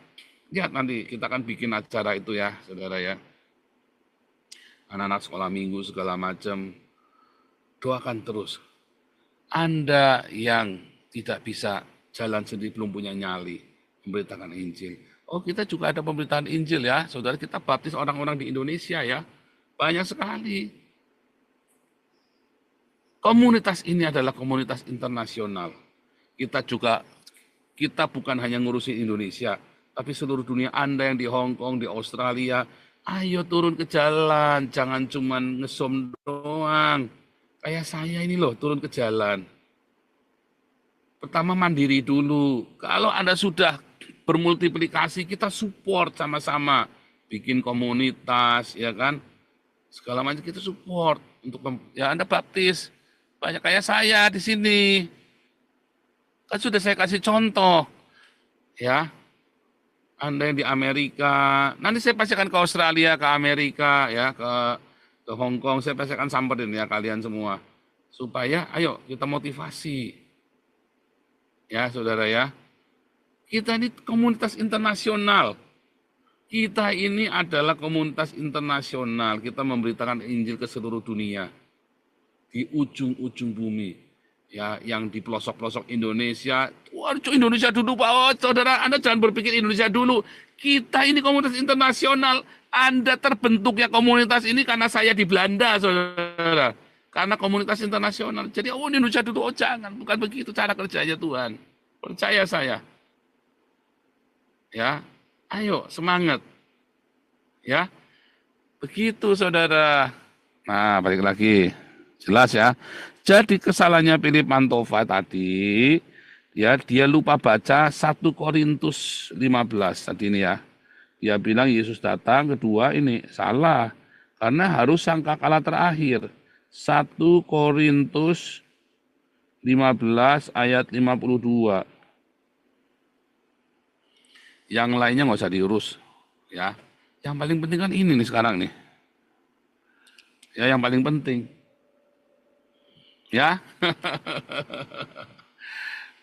Lihat nanti kita akan bikin acara itu ya, saudara ya. Anak-anak sekolah minggu segala macam. Doakan terus. Anda yang tidak bisa jalan sendiri, belum punya nyali, memberitakan Injil. Oh, kita juga ada pemberitaan Injil ya, saudara. Kita baptis orang-orang di Indonesia ya, banyak sekali. Komunitas ini adalah komunitas internasional. Kita bukan hanya ngurusin Indonesia, tapi seluruh dunia. Anda yang di Hong Kong, di Australia, ayo turun ke jalan, jangan cuma ngesom doang. Kayak saya ini loh, turun ke jalan. Pertama mandiri dulu. Kalau Anda sudah bermultiplikasi, kita support sama-sama. Bikin komunitas, ya kan? Segala macam kita support. Ya Anda baptis. Banyak kayak saya di sini. Kan sudah saya kasih contoh. Ya. Anda yang di Amerika. Nanti saya pasti akan ke Australia, ke Amerika, ya, ke Hong Kong. Saya pasti akan samperin ya kalian semua. Supaya ayo kita motivasi. Ya, saudara ya. Kita ini komunitas internasional. Kita ini adalah komunitas internasional. Kita memberitakan Injil ke seluruh dunia. Di ujung-ujung bumi. Ya, yang di pelosok-pelosok Indonesia. Waduh, Indonesia dulu, Pak. Oh, saudara, Anda jangan berpikir Indonesia dulu. Kita ini komunitas internasional. Anda terbentuknya komunitas ini karena saya di Belanda, saudara. Karena komunitas internasional. Jadi, oh Indonesia dulu, oh jangan. Bukan begitu cara kerjanya Tuhan. Percaya saya. Ya, ayo semangat. Ya, begitu saudara. Nah, balik lagi. Jelas ya. Jadi kesalahannya Philip Mantova tadi, ya dia lupa baca 1 Korintus 15 tadi ini ya. Dia bilang Yesus datang, kedua ini salah. Karena harus sangkakala terakhir. 1 Korintus 15 ayat 52. Yang lainnya nggak usah diurus. Ya. Yang paling penting kan ini nih sekarang nih. Ya, yang paling penting. Ya.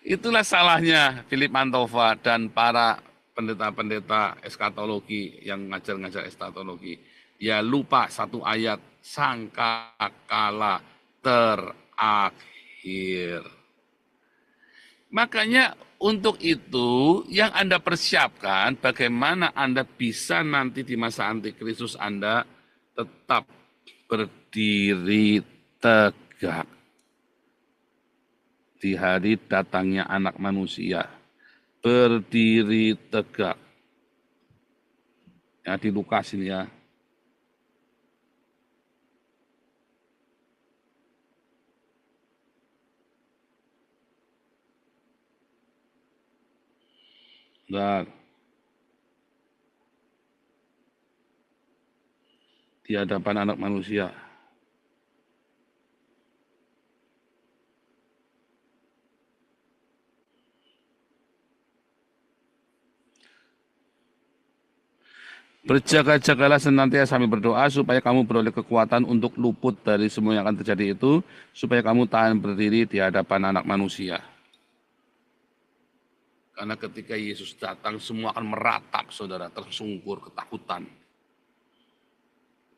Itulah salahnya Philip Mantova dan para pendeta-pendeta eskatologi yang ngajar-ngajar eskatologi. Dia lupa satu ayat, sangkakala terakhir. Makanya untuk itu yang Anda persiapkan bagaimana Anda bisa nanti di masa antikristus Anda tetap berdiri tegak di hari datangnya anak manusia. Berdiri tegak. Ya, di Lukas ini ya. Bentar. Di hadapan anak manusia. Berjaga-jagalah senantiasa sambil berdoa supaya kamu beroleh kekuatan untuk luput dari semua yang akan terjadi itu, supaya kamu tahan berdiri di hadapan Anak Manusia. Karena ketika Yesus datang, semua akan meratap, saudara, tersungkur, ketakutan.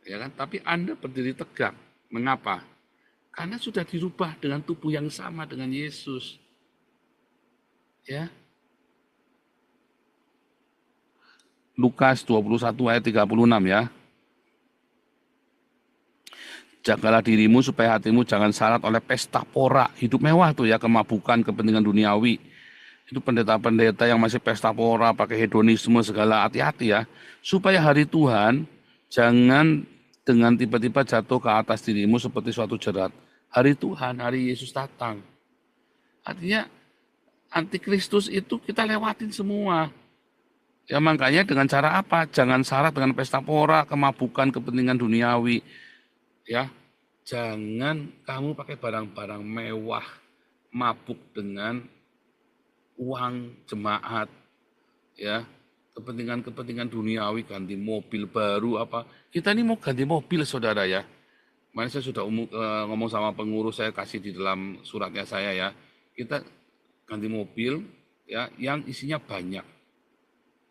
Ya kan? Tapi Anda berdiri tegak. Mengapa? Karena sudah dirubah dengan tubuh yang sama dengan Yesus. Ya. Lukas 21 ayat 36 ya. Jagalah dirimu supaya hatimu jangan syarat oleh pesta pora, hidup mewah tuh ya, kemabukan, kepentingan duniawi. Itu pendeta-pendeta yang masih pesta pora, pakai hedonisme segala, hati-hati ya. Supaya hari Tuhan jangan dengan tiba-tiba jatuh ke atas dirimu seperti suatu jerat. Hari Tuhan, hari Yesus datang. Artinya antikristus itu kita lewatin semua. Ya makanya dengan cara apa? Jangan syarat dengan pesta pora, kemabukan, kepentingan duniawi. Ya, jangan kamu pakai barang-barang mewah, mabuk dengan uang jemaat, ya, kepentingan-kepentingan duniawi, ganti mobil baru apa. Kita ini mau ganti mobil, saudara ya. Kemarin saya sudah ngomong sama pengurus, saya kasih di dalam suratnya saya ya. Kita ganti mobil, ya, yang isinya banyak.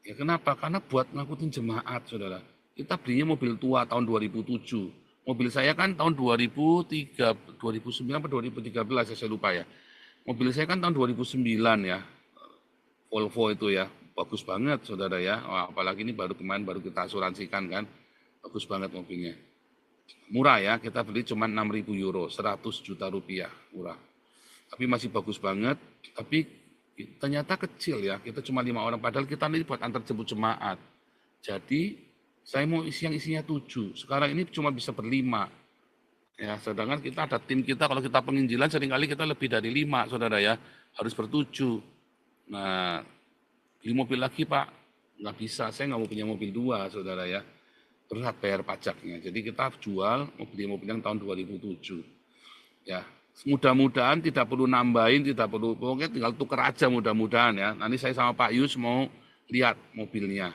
Ya kenapa? Karena buat ngangkutin jemaat, saudara. Kita belinya mobil tua tahun 2007. Mobil saya kan tahun 2009 atau 2013, saya lupa ya. Mobil saya kan tahun 2009 ya. Volvo itu ya. Bagus banget, saudara ya. Wah, apalagi ini kemarin baru kita asuransikan kan. Bagus banget mobilnya. Murah ya, kita beli cuma 6.000 euro, 100 juta rupiah. Murah. Tapi masih bagus banget. Tapi ternyata kecil ya, kita cuma 5 orang, padahal kita ini buat antar jemput jemaat. Jadi saya mau isi yang isinya 7, sekarang ini cuma bisa berlima. Ya, sedangkan kita ada tim kita, kalau kita penginjilan seringkali kita lebih dari 5, saudara ya, harus ber-7. Nah, beli mobil lagi Pak, nggak bisa, saya nggak mau punya mobil 2, saudara ya, berat bayar pajaknya. Jadi kita jual mobil yang tahun 2007. Ya, mudah-mudahan tidak perlu nambahin, tidak perlu, pokoknya tinggal tuker aja mudah-mudahan ya. Nanti saya sama Pak Yus mau lihat mobilnya.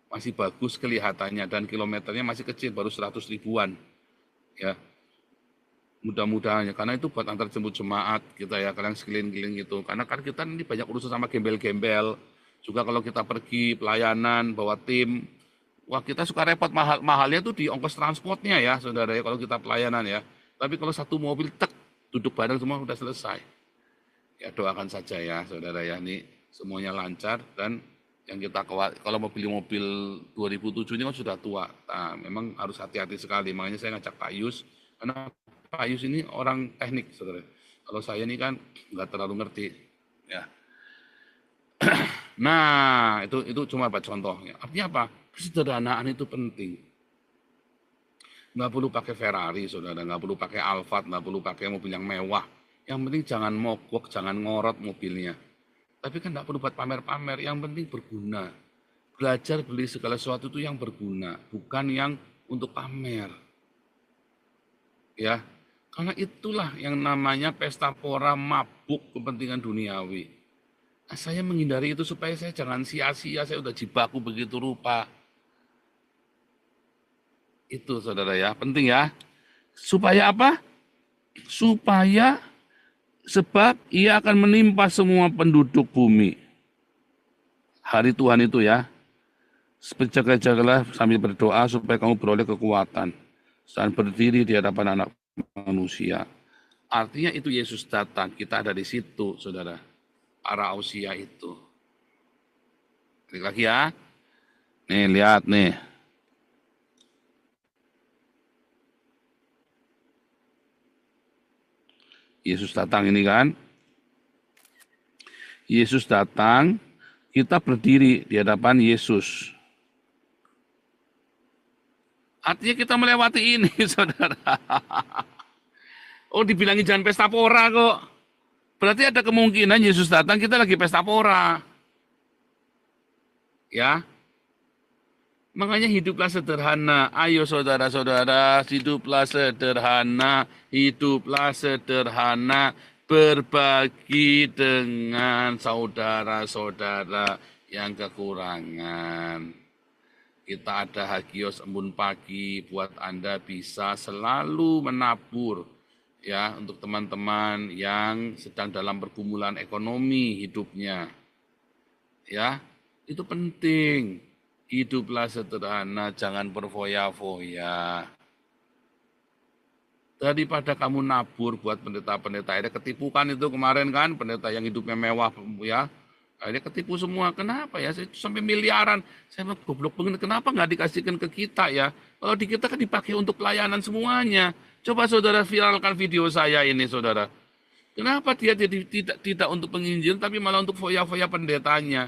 Masih bagus kelihatannya dan kilometernya masih kecil, baru 100 ribuan. Ya, mudah-mudahan ya, karena itu buat antar jemput jemaat kita ya, kalian sekeliling-keliling gitu. Karena kan kita ini banyak urusan sama gembel-gembel. Juga kalau kita pergi pelayanan, bawa tim, wah kita suka repot, mahalnya tuh di ongkos transportnya ya, saudara ya, kalau kita pelayanan ya. Tapi kalau satu mobil, duduk bareng semua sudah selesai. Ya doakan saja ya saudara ya, ini semuanya lancar dan yang kita kalau mobil 2007 ini kan sudah tua. Nah, memang harus hati-hati sekali. Makanya saya ngajak Pak Yus, karena Pak Yus ini orang teknik saudara. Kalau saya ini kan nggak terlalu ngerti. Ya. Nah itu cuma contohnya. Artinya apa? Kesederhanaan itu penting. Nggak perlu pakai Ferrari, saudara. Nggak perlu pakai Alphard, nggak perlu pakai mobil yang mewah. Yang penting jangan mogok, jangan ngorot mobilnya. Tapi kan nggak perlu buat pamer-pamer. Yang penting berguna. Belajar beli segala sesuatu itu yang berguna, bukan yang untuk pamer. Ya, karena itulah yang namanya pesta pora, mabuk, kepentingan duniawi. Nah, saya menghindari itu supaya saya jangan sia-sia. Saya udah jibaku begitu rupa. Itu saudara ya, penting ya. Supaya apa? Supaya sebab ia akan menimpa semua penduduk bumi. Hari Tuhan itu ya. Berjaga-jagalah sambil berdoa supaya kamu beroleh kekuatan dan berdiri di hadapan Anak Manusia. Artinya itu Yesus datang, kita ada di situ, saudara. Para ausia itu. Klik lagi ya. Nih, lihat nih. Yesus datang ini kan. Yesus datang, kita berdiri di hadapan Yesus. Artinya kita melewati ini, saudara. Oh, dibilangin jangan pesta pora kok. Berarti ada kemungkinan Yesus datang, kita lagi pesta pora. Ya. Makanya hiduplah sederhana. Ayo saudara-saudara, hiduplah sederhana. Hiduplah sederhana. Berbagi dengan saudara-saudara yang kekurangan. Kita ada Hagios Embun Pagi buat Anda bisa selalu menabur ya untuk teman-teman yang sedang dalam pergumulan ekonomi hidupnya. Ya, itu penting. Hiduplah sederhana, jangan berfoya-foya. Daripada kamu nabur buat pendeta-pendeta, akhirnya ketipu kan itu kemarin kan, pendeta yang hidupnya mewah ya, akhirnya ketipu semua. Kenapa ya? Sampai miliaran. Saya bilang, goblok banget, kenapa nggak dikasihkan ke kita ya? Kalau di kita kan dipakai untuk pelayanan semuanya. Coba saudara viralkan video saya ini, saudara. Kenapa dia jadi tidak untuk penginjil, tapi malah untuk foya-foya pendetanya?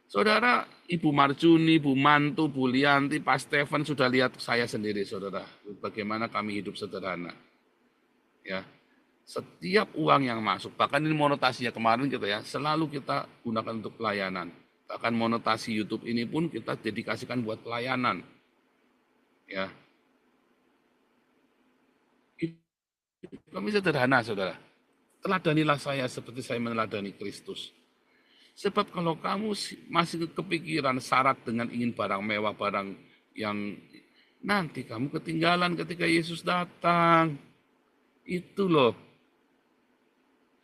Saudara, Ibu Marjuni, Bu Mantu, Bu Lianti, Pak Stefan sudah lihat saya sendiri, saudara. Bagaimana kami hidup sederhana. Ya, setiap uang yang masuk, bahkan ini monetasinya kemarin kita ya, selalu kita gunakan untuk pelayanan. Bahkan monetasi YouTube ini pun kita dedikasikan buat pelayanan. Ya, kami sederhana, saudara. Teladanilah saya seperti saya meneladani Kristus. Sebab kalau kamu masih kepikiran syarat dengan ingin barang mewah, barang yang nanti kamu ketinggalan ketika Yesus datang. Itu loh.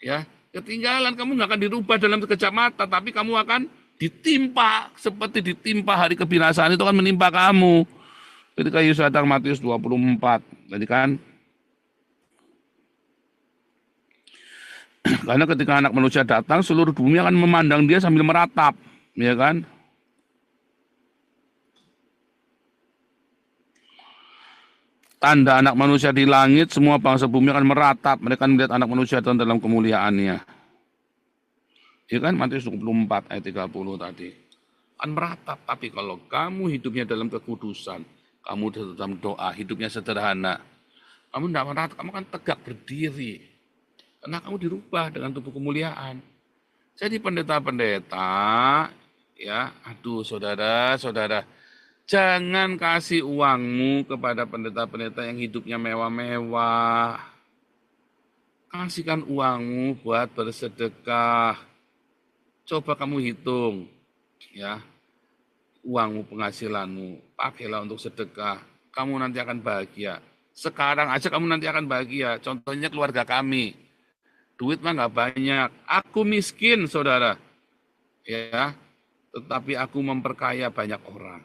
Ya, ketinggalan, kamu nggak akan dirubah dalam sekejap mata, tapi kamu akan ditimpa seperti ditimpa hari kebinasaan itu akan menimpa kamu. Ketika Yesus datang, Matius 24. Jadi kan karena ketika Anak Manusia datang, seluruh bumi akan memandang dia sambil meratap, ya kan? Tanda Anak Manusia di langit, semua bangsa bumi akan meratap. Mereka melihat Anak Manusia dalam kemuliaannya. Ya kan, Matius 24 ayat 30 tadi. Akan meratap, tapi kalau kamu hidupnya dalam kekudusan, kamu dalam doa, hidupnya sederhana, kamu tidak meratap, kamu akan tegak berdiri. Karena kamu dirubah dengan tubuh kemuliaan. Jadi pendeta-pendeta, ya, aduh saudara, jangan kasih uangmu kepada pendeta-pendeta yang hidupnya mewah-mewah. Kasihkan uangmu buat bersedekah. Coba kamu hitung, ya, uangmu, penghasilanmu, pakailah untuk sedekah. Kamu nanti akan bahagia. Sekarang aja kamu nanti akan bahagia. Contohnya keluarga kami. Duit mah nggak banyak. Aku miskin, saudara. Ya, tetapi aku memperkaya banyak orang.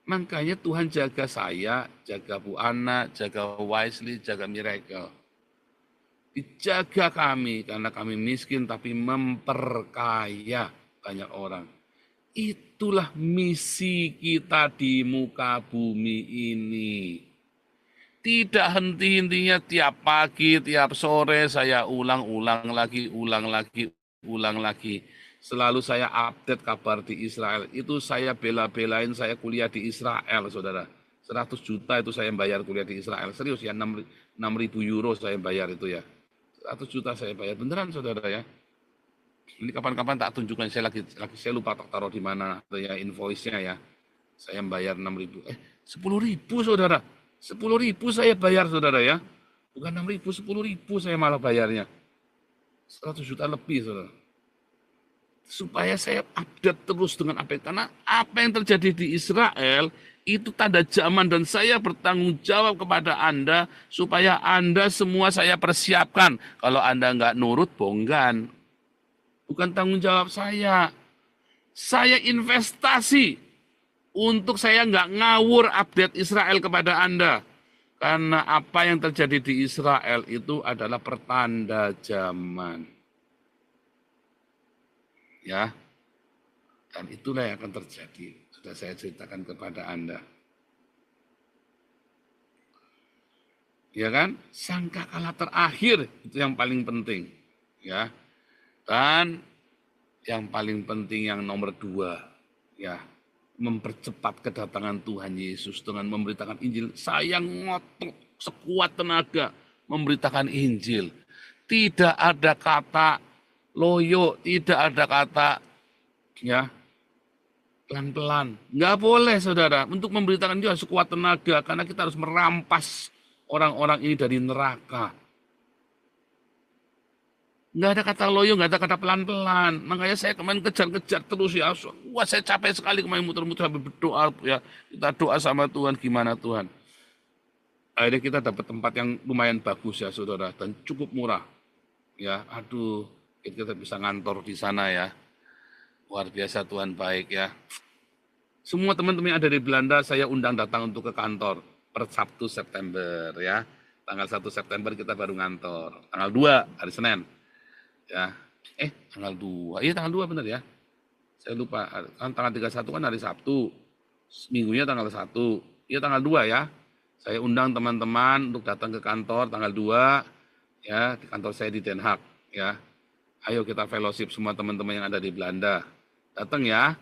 Makanya Tuhan jaga saya, jaga Bu Ana, jaga Wisely, jaga Miracle. Dijaga kami karena kami miskin tapi memperkaya banyak orang. Itulah misi kita di muka bumi ini. Tidak henti-hentinya tiap pagi, tiap sore saya ulang lagi. Selalu saya update kabar di Israel. Itu saya bela-belain saya kuliah di Israel, saudara. 100 juta itu saya bayar kuliah di Israel. Serius ya, 6.000 euro saya bayar itu ya. 100 juta saya bayar. Beneran, saudara ya. Ini kapan-kapan tak tunjukkan, saya lupa tak taruh di mana ya invoice-nya ya. Saya bayar 6.000. 10.000, saudara. 10.000 saya bayar, saudara ya. Bukan 6.000, 10.000 saya malah bayarnya. 100 juta lebih, saudara. Supaya saya update terus dengan apa. Karena apa yang terjadi di Israel itu tanda zaman dan saya bertanggung jawab kepada Anda supaya Anda semua saya persiapkan. Kalau Anda nggak nurut, bonggan. Bukan tanggung jawab saya. Saya investasi untuk saya nggak ngawur update Israel kepada Anda. Karena apa yang terjadi di Israel itu adalah pertanda zaman. Ya, dan itulah yang akan terjadi. Sudah saya ceritakan kepada Anda. Ya kan? Sangkakala terakhir itu yang paling penting. Ya, dan yang paling penting yang nomor 2, ya, mempercepat kedatangan Tuhan Yesus dengan memberitakan Injil. Saya ngotot sekuat tenaga memberitakan Injil. Tidak ada kata loyo, tidak ada kata ya pelan-pelan. Nggak boleh, saudara. Untuk memberitakan juga sekuat tenaga, karena kita harus merampas orang-orang ini dari neraka. Nggak ada kata loyo, nggak ada kata pelan-pelan. Makanya saya kemarin kejar-kejar terus ya. Wah, saya capek sekali kemarin muter-muter sampai berdoa ya. Kita doa sama Tuhan, gimana Tuhan. Akhirnya kita dapat tempat yang lumayan bagus ya saudara, dan cukup murah. Ya, aduh, kita bisa ngantor di sana ya. Luar biasa Tuhan baik ya. Semua teman-teman yang ada di Belanda saya undang datang untuk ke kantor per Sabtu September ya. Tanggal 1 September kita baru ngantor. Tanggal 2 hari Senin. Ya, tanggal 2, iya tanggal 2 benar ya. Saya lupa, kan tanggal 31 kan hari Sabtu, minggunya tanggal 1, iya tanggal 2 ya. Saya undang teman-teman untuk datang ke kantor tanggal 2, ya di kantor saya di Den Haag ya. Ayo kita fellowship semua teman-teman yang ada di Belanda, datang ya.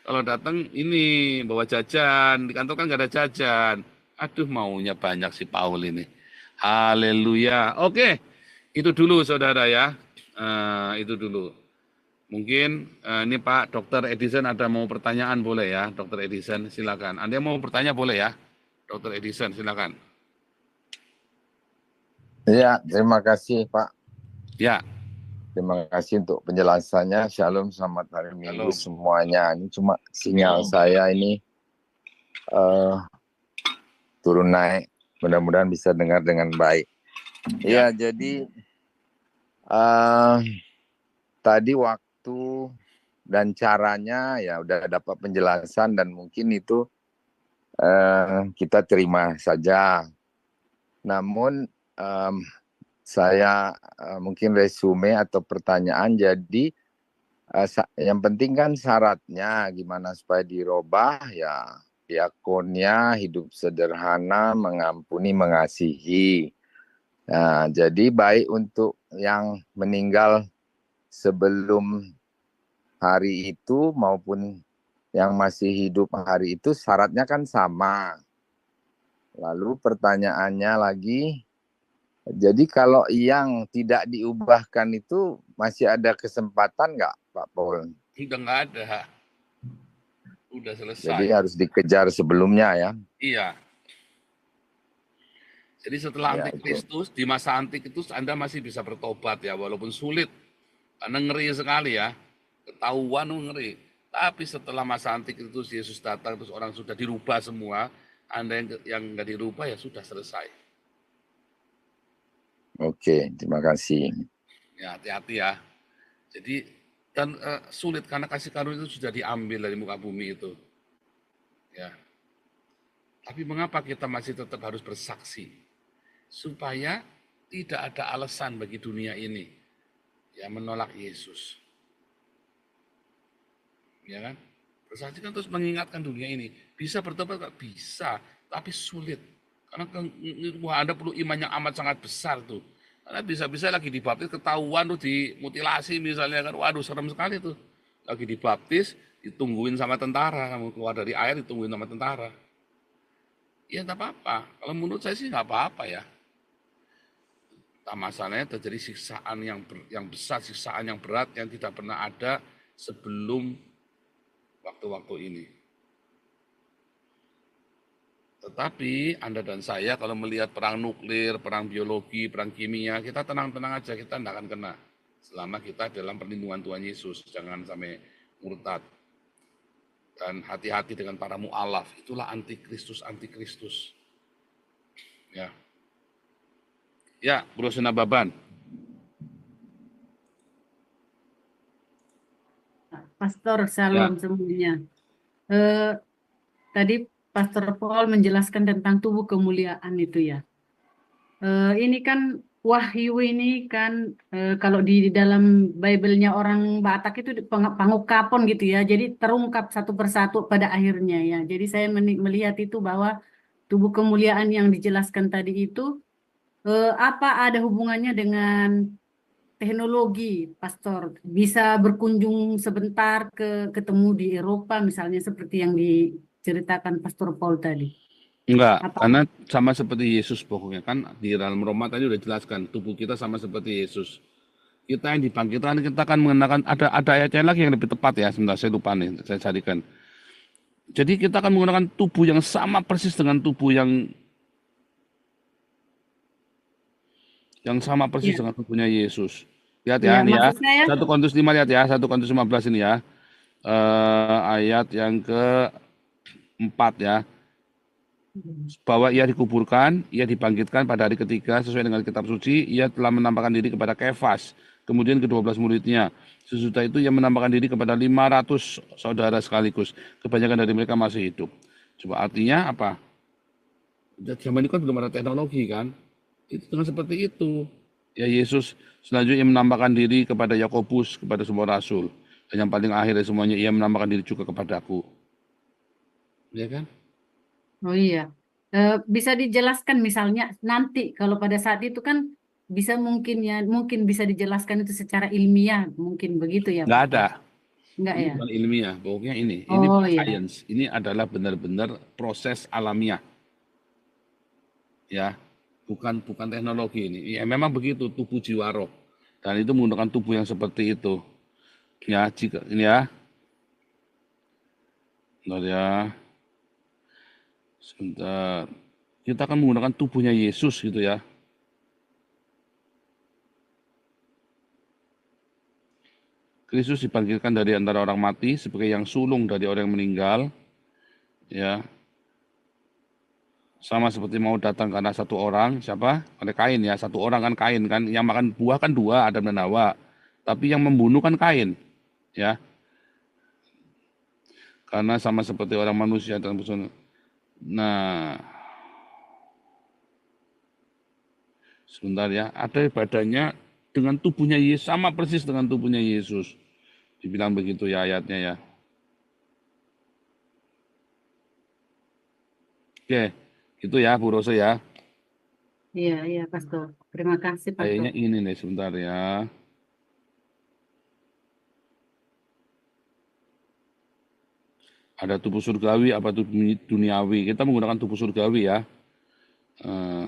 Kalau datang ini bawa jajan, di kantor kan nggak ada jajan. Aduh maunya banyak si Paul ini. Haleluya. Oke, itu dulu saudara ya. Itu dulu. Mungkin ini Pak Dr. Edison ada mau pertanyaan boleh ya, Dr. Edison silakan. Anda mau bertanya boleh ya, Dr. Edison silakan. Ya, terima kasih Pak. Ya. Terima kasih untuk penjelasannya. Shalom, selamat hari Minggu Shalom. semuanya. Ini cuma sinyal saya ini turun naik. Mudah-mudahan bisa dengar dengan baik. Ya, jadi tadi waktu dan caranya ya udah dapat penjelasan dan mungkin itu kita terima saja. Namun saya mungkin resume atau pertanyaan, jadi yang penting kan syaratnya gimana supaya dirubah ya. Diakonnya hidup sederhana, mengampuni, mengasihi. Nah, jadi baik untuk yang meninggal sebelum hari itu maupun yang masih hidup hari itu syaratnya kan sama. Lalu pertanyaannya lagi, jadi kalau yang tidak diubahkan itu masih ada kesempatan nggak Pak Paul? Udah nggak ada. Udah selesai. Jadi harus dikejar sebelumnya ya. Iya. Jadi setelah Ya, Antikristus, di masa Antikristus Anda masih bisa bertobat ya, walaupun sulit. Karena ngeri sekali ya. Ketahuan ngeri. Tapi setelah masa Antikristus Yesus datang, terus orang sudah dirubah semua. Anda yang nggak dirubah ya sudah selesai. Oke, terima kasih. Ya hati-hati ya. Jadi dan sulit karena kasih karunia itu sudah diambil dari muka bumi itu. Ya. Tapi mengapa kita masih tetap harus bersaksi? Supaya tidak ada alasan bagi dunia ini yang menolak Yesus. Ya kan? Bersaksi kan terus mengingatkan dunia ini. Bisa bertobat nggak? Bisa, tapi sulit. Karena Anda perlu iman yang amat sangat besar tuh. Karena bisa-bisa lagi dibaptis ketahuan tuh dimutilasi misalnya kan. Waduh serem sekali tuh. Lagi dibaptis ditungguin sama tentara. Kamu keluar dari air ditungguin sama tentara. Ya enggak apa-apa. Kalau menurut saya sih enggak apa-apa ya. Nah, masalahnya terjadi siksaan yang besar, siksaan yang berat yang tidak pernah ada sebelum waktu-waktu ini. Tetapi Anda dan saya kalau melihat perang nuklir, perang biologi, perang kimia, kita tenang-tenang aja, kita tidak akan kena. Selama kita dalam perlindungan Tuhan Yesus, jangan sampai murtad. Dan hati-hati dengan para mu'alaf, itulah antikristus. Ya. Ya, Bro Senababan. Pastor, shalom semuanya. Tadi Pastor Paul menjelaskan tentang tubuh kemuliaan itu ya. Ini kan wahyu ini kan kalau di dalam Bible-nya orang Batak itu pangukapon gitu ya. Jadi terungkap satu persatu pada akhirnya ya. Jadi saya melihat itu bahwa tubuh kemuliaan yang dijelaskan tadi itu apa ada hubungannya dengan teknologi, Pastor? Bisa berkunjung sebentar ketemu di Eropa misalnya seperti yang diceritakan Pastor Paul tadi. Enggak, karena sama seperti Yesus pokoknya kan di dalam Roma tadi udah jelaskan tubuh kita sama seperti Yesus. Kita yang dibangkitkan kita akan mengenakan ada ayatnya lagi yang lebih tepat ya, sebentar saya lupa nih, saya carikan. Jadi kita akan menggunakan tubuh yang sama persis dengan tubuh yang yang sama persis Iya, dengan tubuhnya Yesus. Lihat iya, ya, ini ya. maksud saya, 1 Korintus 5 lihat ya, 1 Korintus 15 ini ya. Ayat yang keempat ya. Bahwa ia dikuburkan, ia dibangkitkan pada hari ketiga sesuai dengan kitab suci, ia telah menampakkan diri kepada Kefas, kemudian ke-12 muridnya. Sesudah itu ia menampakkan diri kepada 500 saudara sekaligus. Kebanyakan dari mereka masih hidup. Coba artinya apa? Zaman ini kan belum ada teknologi kan? Itu dengan seperti itu. Ya Yesus selanjutnya menampakkan diri kepada Yakobus, kepada semua rasul. Dan yang paling akhir dari semuanya, ia menampakkan diri juga kepadaku. Ya kan? oh iya, bisa dijelaskan misalnya nanti kalau pada saat itu kan bisa mungkin bisa dijelaskan itu secara ilmiah, mungkin begitu ya Nggak Pak? ada. Enggak Ini ya? bukan ilmiah. Pokoknya ini Oh bukan iya, science. Ini adalah benar-benar proses alamiah. Ya, bukan teknologi ini. Ya, memang begitu tubuh jiwa roh. Dan itu menggunakan tubuh yang seperti itu. Ya, jika ini ya. Bentar ya. Sebentar. Kita akan menggunakan tubuhnya Yesus gitu ya. Kristus dibangkitkan dari antara orang mati sebagai yang sulung dari orang yang meninggal. Ya, sama seperti mau datang karena satu orang, siapa? Oleh Kain ya, satu orang kan Kain kan, yang makan buah kan dua, Adam dan Hawa. Tapi yang membunuh kan Kain, ya. Karena sama seperti orang manusia dalam pesona. Nah, sebentar ya, ada badannya dengan tubuhnya Yesus, sama persis dengan tubuhnya Yesus. Dibilang begitu ya ayatnya ya. Oke, gitu ya Bu Rose ya. iya Pastor. Terima kasih Kayaknya Pastor. ini nih sebentar ya. Ada tubuh surgawi apa tubuh duniawi. Kita menggunakan tubuh surgawi ya. Eh,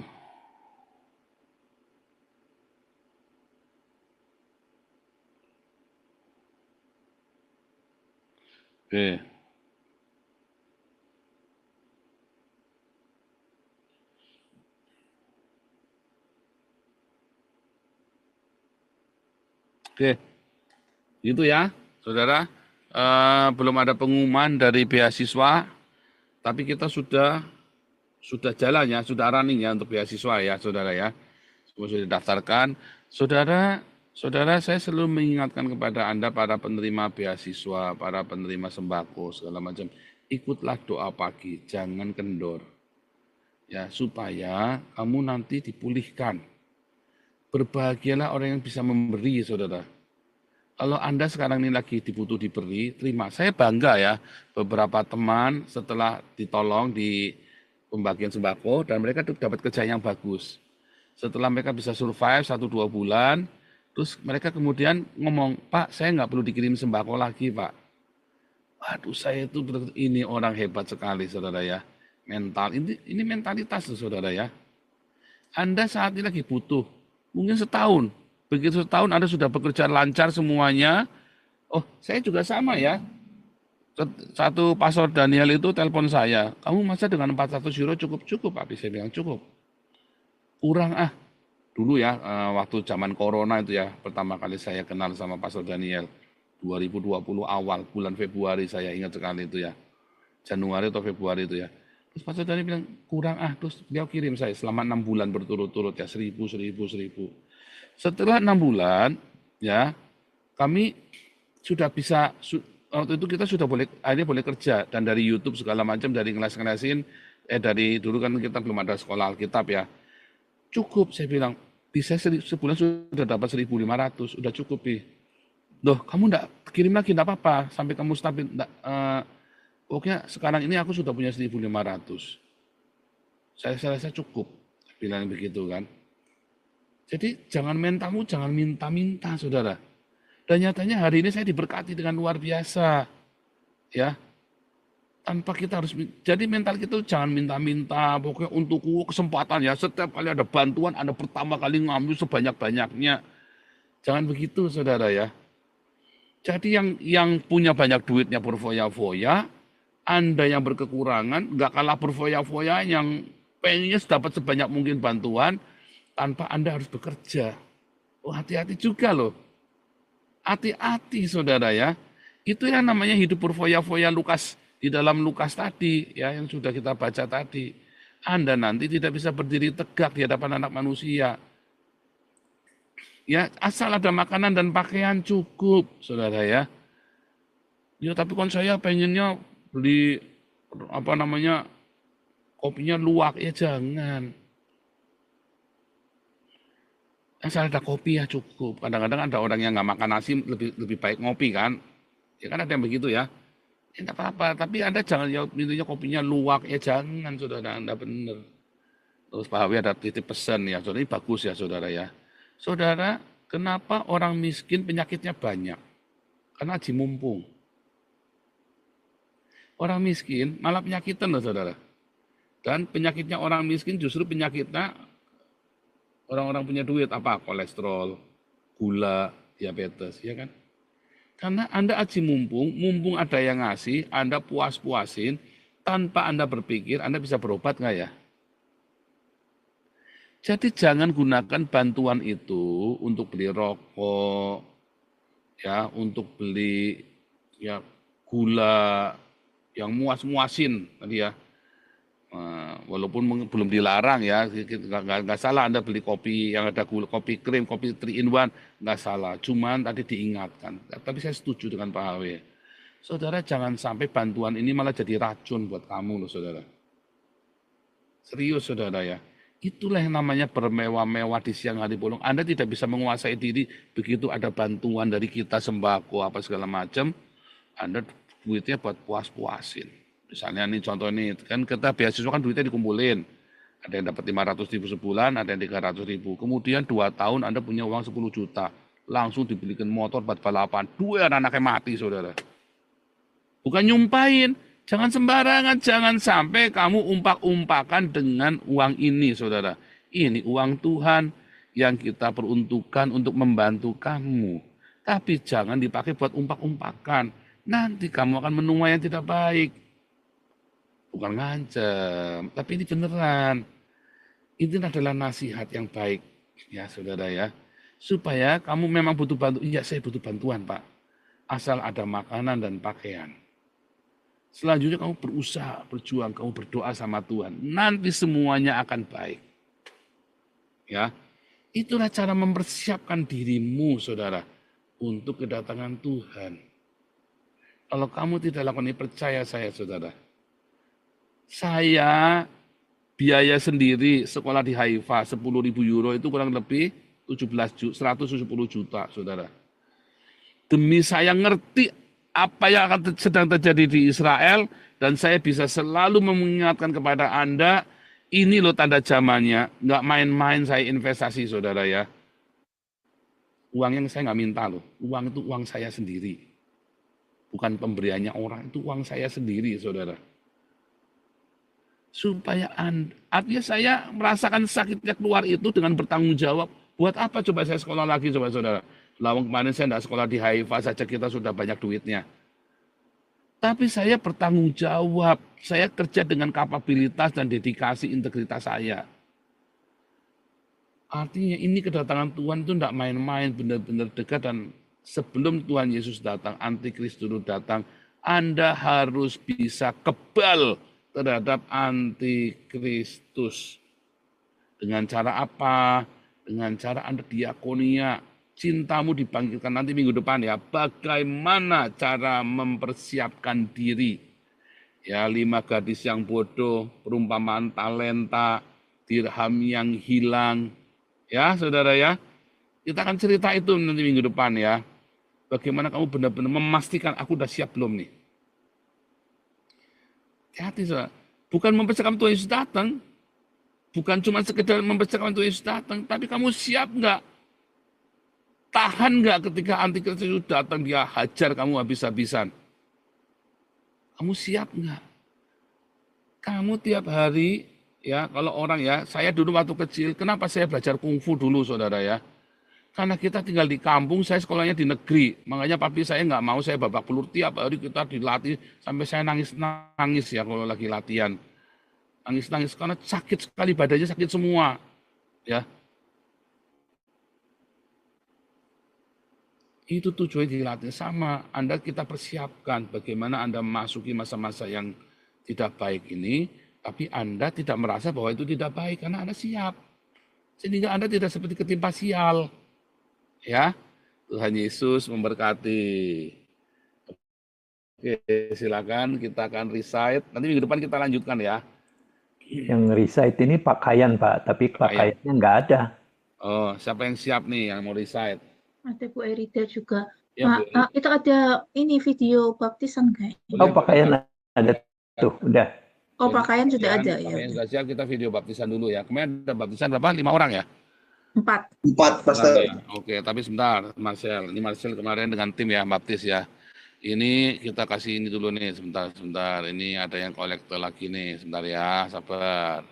Oke. Oke, gitu ya, saudara. Belum ada pengumuman dari beasiswa, tapi kita sudah jalan ya, sudah running ya untuk beasiswa ya, saudara ya. Semua sudah didaftarkan. Saudara, saya selalu mengingatkan kepada Anda para penerima beasiswa, para penerima sembako segala macam, ikutlah doa pagi, jangan kendor. Ya, supaya kamu nanti dipulihkan. Berbahagialah orang yang bisa memberi, saudara. Kalau Anda sekarang ini lagi dibutuh diberi, terima. Saya bangga ya, beberapa teman setelah ditolong di pembagian sembako, dan mereka dapat kerja yang bagus. Setelah mereka bisa survive 1-2 bulan, terus mereka kemudian ngomong, Pak, saya nggak perlu dikirim sembako lagi, Pak. Waduh, saya itu ini orang hebat sekali, saudara ya. Mental, ini mentalitas, saudara ya. Anda saat ini lagi butuh, mungkin setahun. Begitu setahun Anda sudah bekerja lancar semuanya. Oh, saya juga sama ya. Satu Pastor Daniel itu telepon saya, kamu masa dengan 400 euro cukup, Pak? Saya bilang cukup. Kurang ah. Dulu ya, waktu zaman corona itu ya, pertama kali saya kenal sama Pastor Daniel. 2020 awal, bulan Februari saya ingat sekali itu ya. Januari atau Februari itu ya. Terus Pastor Daniel bilang, kurang ah. Terus beliau kirim saya selama 6 bulan berturut-turut ya, 1000. Setelah 6 bulan, ya kami sudah bisa, waktu itu kita sudah akhirnya boleh kerja, dan dari YouTube segala macam, dari ngeles-ngelesin, dari dulu kan kita belum ada sekolah Alkitab ya, cukup saya bilang, bisa sebulan sudah dapat 1.500, udah cukup nih. Loh, kamu enggak kirim lagi, enggak apa-apa, sampai kamu stabil, pokoknya sekarang ini aku sudah punya 1.500. Saya rasa cukup, bilang begitu kan. Jadi jangan minta-minta, saudara. Dan nyatanya hari ini saya diberkati dengan luar biasa. Ya, tanpa kita harus, jadi mental kita jangan minta-minta, pokoknya untukku kesempatan ya, setiap kali ada bantuan, Anda pertama kali ngambil sebanyak-banyaknya. Jangan begitu, saudara ya. Jadi yang punya banyak duitnya berfoya-foya, Anda yang berkekurangan, nggak kalah berfoya-foya, yang pengennya dapat sebanyak mungkin bantuan, tanpa Anda harus bekerja. Oh, hati-hati juga loh. Hati-hati saudara ya. Itu yang namanya hidup berfoya-foya Lukas di dalam Lukas tadi ya yang sudah kita baca tadi. Anda nanti tidak bisa berdiri tegak di hadapan anak manusia. Ya, asal ada makanan dan pakaian cukup, saudara ya. Ya, tapi kan saya pengennya beli apa namanya kopinya luwak, ya jangan. Asal ada kopi ya cukup. Kadang-kadang ada orang yang nggak makan nasi lebih baik ngopi kan. Ya kan ada yang begitu ya. Ya nggak apa-apa, tapi Anda jangan ya minumnya kopinya luwak, ya jangan saudara, Anda benar. Terus Pak Hawi ada titip pesan ya, saudara, ini bagus ya saudara ya. Saudara, kenapa orang miskin penyakitnya banyak? Karena haji mumpung. Orang miskin malah penyakitan loh saudara. Dan penyakitnya orang miskin justru penyakitnya orang-orang punya duit, apa? Kolesterol, gula, diabetes, ya kan? Karena Anda haji mumpung ada yang ngasih, Anda puas-puasin, tanpa Anda berpikir, Anda bisa berobat nggak ya? Jadi jangan gunakan bantuan itu untuk beli rokok, ya, untuk beli ya gula yang muas-muasin tadi ya. Walaupun belum dilarang ya, nggak salah Anda beli kopi yang ada gula, kopi krim, kopi 3 in 1, nggak salah. Cuman tadi diingatkan. Tapi saya setuju dengan Pak Hawi. Saudara jangan sampai bantuan ini malah jadi racun buat kamu loh saudara. Serius saudara ya. Itulah yang namanya bermewah-mewah di siang hari bolong. Anda tidak bisa menguasai diri begitu ada bantuan dari kita sembako apa segala macam. Anda duitnya buat puas-puasin. Misalnya nih contoh ini, kan kita beasiswa kan duitnya dikumpulin. Ada yang dapat 500.000 sebulan, ada yang 300.000. Kemudian 2 tahun Anda punya uang 10 juta. Langsung dibelikan motor buat balapan. 2 anak-anaknya mati saudara. Bukan nyumpahin. Jangan sembarangan, jangan sampai kamu umpak-umpakan dengan uang ini, saudara. Ini uang Tuhan yang kita peruntukkan untuk membantu kamu. Tapi jangan dipakai buat umpak-umpakan. Nanti kamu akan menuai yang tidak baik. Bukan ngancam, tapi ini beneran. Ini adalah nasihat yang baik, ya saudara ya. Supaya kamu memang butuh bantuan. Iya, saya butuh bantuan, Pak. Asal ada makanan dan pakaian. Selanjutnya kamu berusaha, berjuang, kamu berdoa sama Tuhan. Nanti semuanya akan baik. Ya, itulah cara mempersiapkan dirimu, saudara, untuk kedatangan Tuhan. Kalau kamu tidak lakukan ini, percaya saya, saudara. Saya biaya sendiri sekolah di Haifa 10.000 euro itu kurang lebih 170 juta, saudara. Demi saya ngerti apa yang akan sedang terjadi di Israel, dan saya bisa selalu mengingatkan kepada Anda, ini loh tanda zamannya, nggak main-main saya investasi saudara ya. Uang yang saya nggak minta loh, uang itu uang saya sendiri. Bukan pemberiannya orang, itu uang saya sendiri saudara. Supaya artinya saya merasakan sakitnya keluar itu dengan bertanggung jawab. Buat apa coba saya sekolah lagi coba saudara? Lawang kemarin saya tidak sekolah di Haifa saja kita sudah banyak duitnya. Tapi saya bertanggung jawab. Saya kerja dengan kapabilitas dan dedikasi integritas saya. Artinya ini kedatangan Tuhan itu tidak main-main, benar-benar dekat. Dan sebelum Tuhan Yesus datang, Antikristus datang, Anda harus bisa kebal terhadap Antikristus. Dengan cara apa? Dengan cara Anda diakonia. Cintamu dibangkitkan nanti minggu depan ya. Bagaimana cara mempersiapkan diri? Ya, 5 gadis yang bodoh, perumpamaan talenta, dirham yang hilang. Ya, saudara ya. Kita akan cerita itu nanti minggu depan ya. Bagaimana kamu benar-benar memastikan aku udah siap belum nih. Hati-hati saudara. Bukan mempersiapkan Tuhan Yesus datang. Bukan cuma sekedar mempersiapkan Tuhan Yesus datang. Tapi kamu siap nggak? Tahan nggak ketika Antikristus itu datang, dia hajar kamu habis-habisan? Kamu siap nggak? Kamu tiap hari, ya kalau orang ya, saya dulu waktu kecil, kenapa saya belajar kungfu dulu saudara ya? Karena kita tinggal di kampung, saya sekolahnya di negeri. Makanya papi saya nggak mau saya babak belur, tiap hari kita dilatih, sampai saya nangis-nangis ya kalau lagi latihan. Nangis-nangis, karena sakit sekali, badannya sakit semua. Ya. Itu tujuan dilatih sama. Kita persiapkan bagaimana Anda memasuki masa-masa yang tidak baik ini, tapi Anda tidak merasa bahwa itu tidak baik karena Anda siap. Sehingga Anda tidak seperti ketimpa sial. Ya, Tuhan Yesus memberkati. Oke, silakan kita akan recite. Nanti minggu depan kita lanjutkan ya. Yang recite ini pakaian, Pak, tapi Pakaian. pakaiannya nggak ada. Oh, siapa yang siap nih yang mau recite? Ada Bu Erida juga. Ya, Bu. Itu ada ini video baptisan kayaknya. Oh, pakaian ada tuh, udah. Oh, pakaian sudah ada ya. Pakaian sudah siap, kita video baptisan dulu ya. Kemarin ada baptisan berapa? 5 orang ya? 4. Pastor. Oke, tapi sebentar, Marcel. Ini Marcel kemarin dengan tim ya, baptis ya. Ini kita kasih ini dulu nih, sebentar. Ini ada yang kolektor lagi nih, sebentar ya, sabar.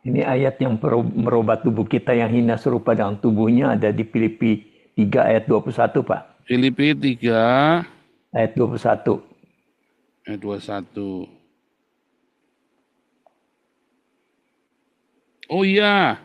Ini ayat yang merubah tubuh kita yang hina serupa dengan tubuhnya ada di Filipi 3 ayat 21, Pak. Filipi 3 ayat 21. Ayat 21. Oh iya.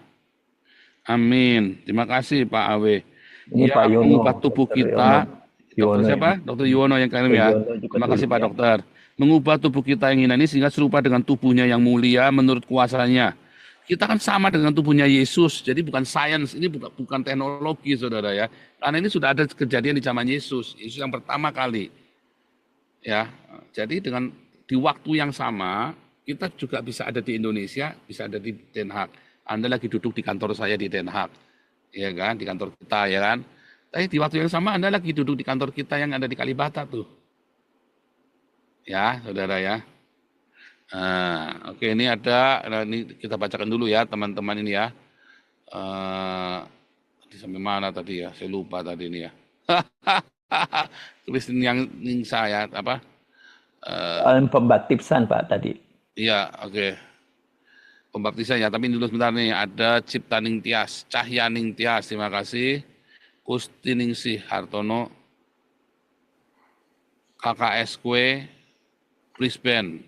Amin. Terima kasih Pak Awe. Ini Ya, Pak Yono. mengubah tubuh Dr. kita. Yono. Dokter siapa? Dokter Yuwono yang kirim ya. Terima kasih Pak Dokter. Mengubah tubuh kita yang hina ini sehingga serupa dengan tubuhnya yang mulia menurut kuasanya. Kita kan sama dengan tubuhnya Yesus. Jadi bukan sains, ini bukan teknologi saudara ya. Karena ini sudah ada kejadian di zaman Yesus. Yesus yang pertama kali. Ya, jadi di waktu yang sama kita juga bisa ada di Indonesia, bisa ada di Den Haag. Anda lagi duduk di kantor saya di Den Haag, ya kan, di kantor kita ya kan. Tapi di waktu yang sama Anda lagi duduk di kantor kita yang ada di Kalibata tuh, ya saudara ya. Oke, ini ini kita bacakan dulu ya teman-teman ini ya. Sampai mana tadi ya? Saya lupa tadi ini ya. Kristen yang saya apa? Pembaptisan Pak tadi. Iya, oke. Pembaptisan ya, tapi dulu sebentar nih ada Cipta Ningtyas, Cahya Ningtyas, terima kasih. Kusti Ningsih Hartono, KKSQ, Brisbane,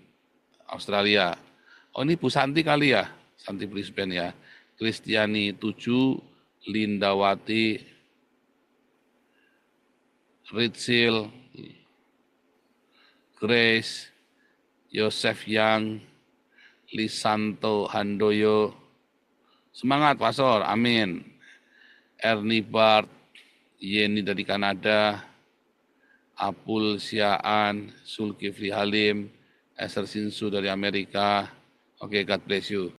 Australia. Oh ini Bu Santi kali ya, Santi Brisbane ya. Kristiani 7, Lindawati, Ritsil, Grace, Yosef Yang, Lisanto Handoyo. Semangat Pastor, amin. Ernie Bart, Yeni dari Kanada, Apul Siaan, Sulkifli Halim, Esther Sinsu dari Amerika. Oke, God bless you.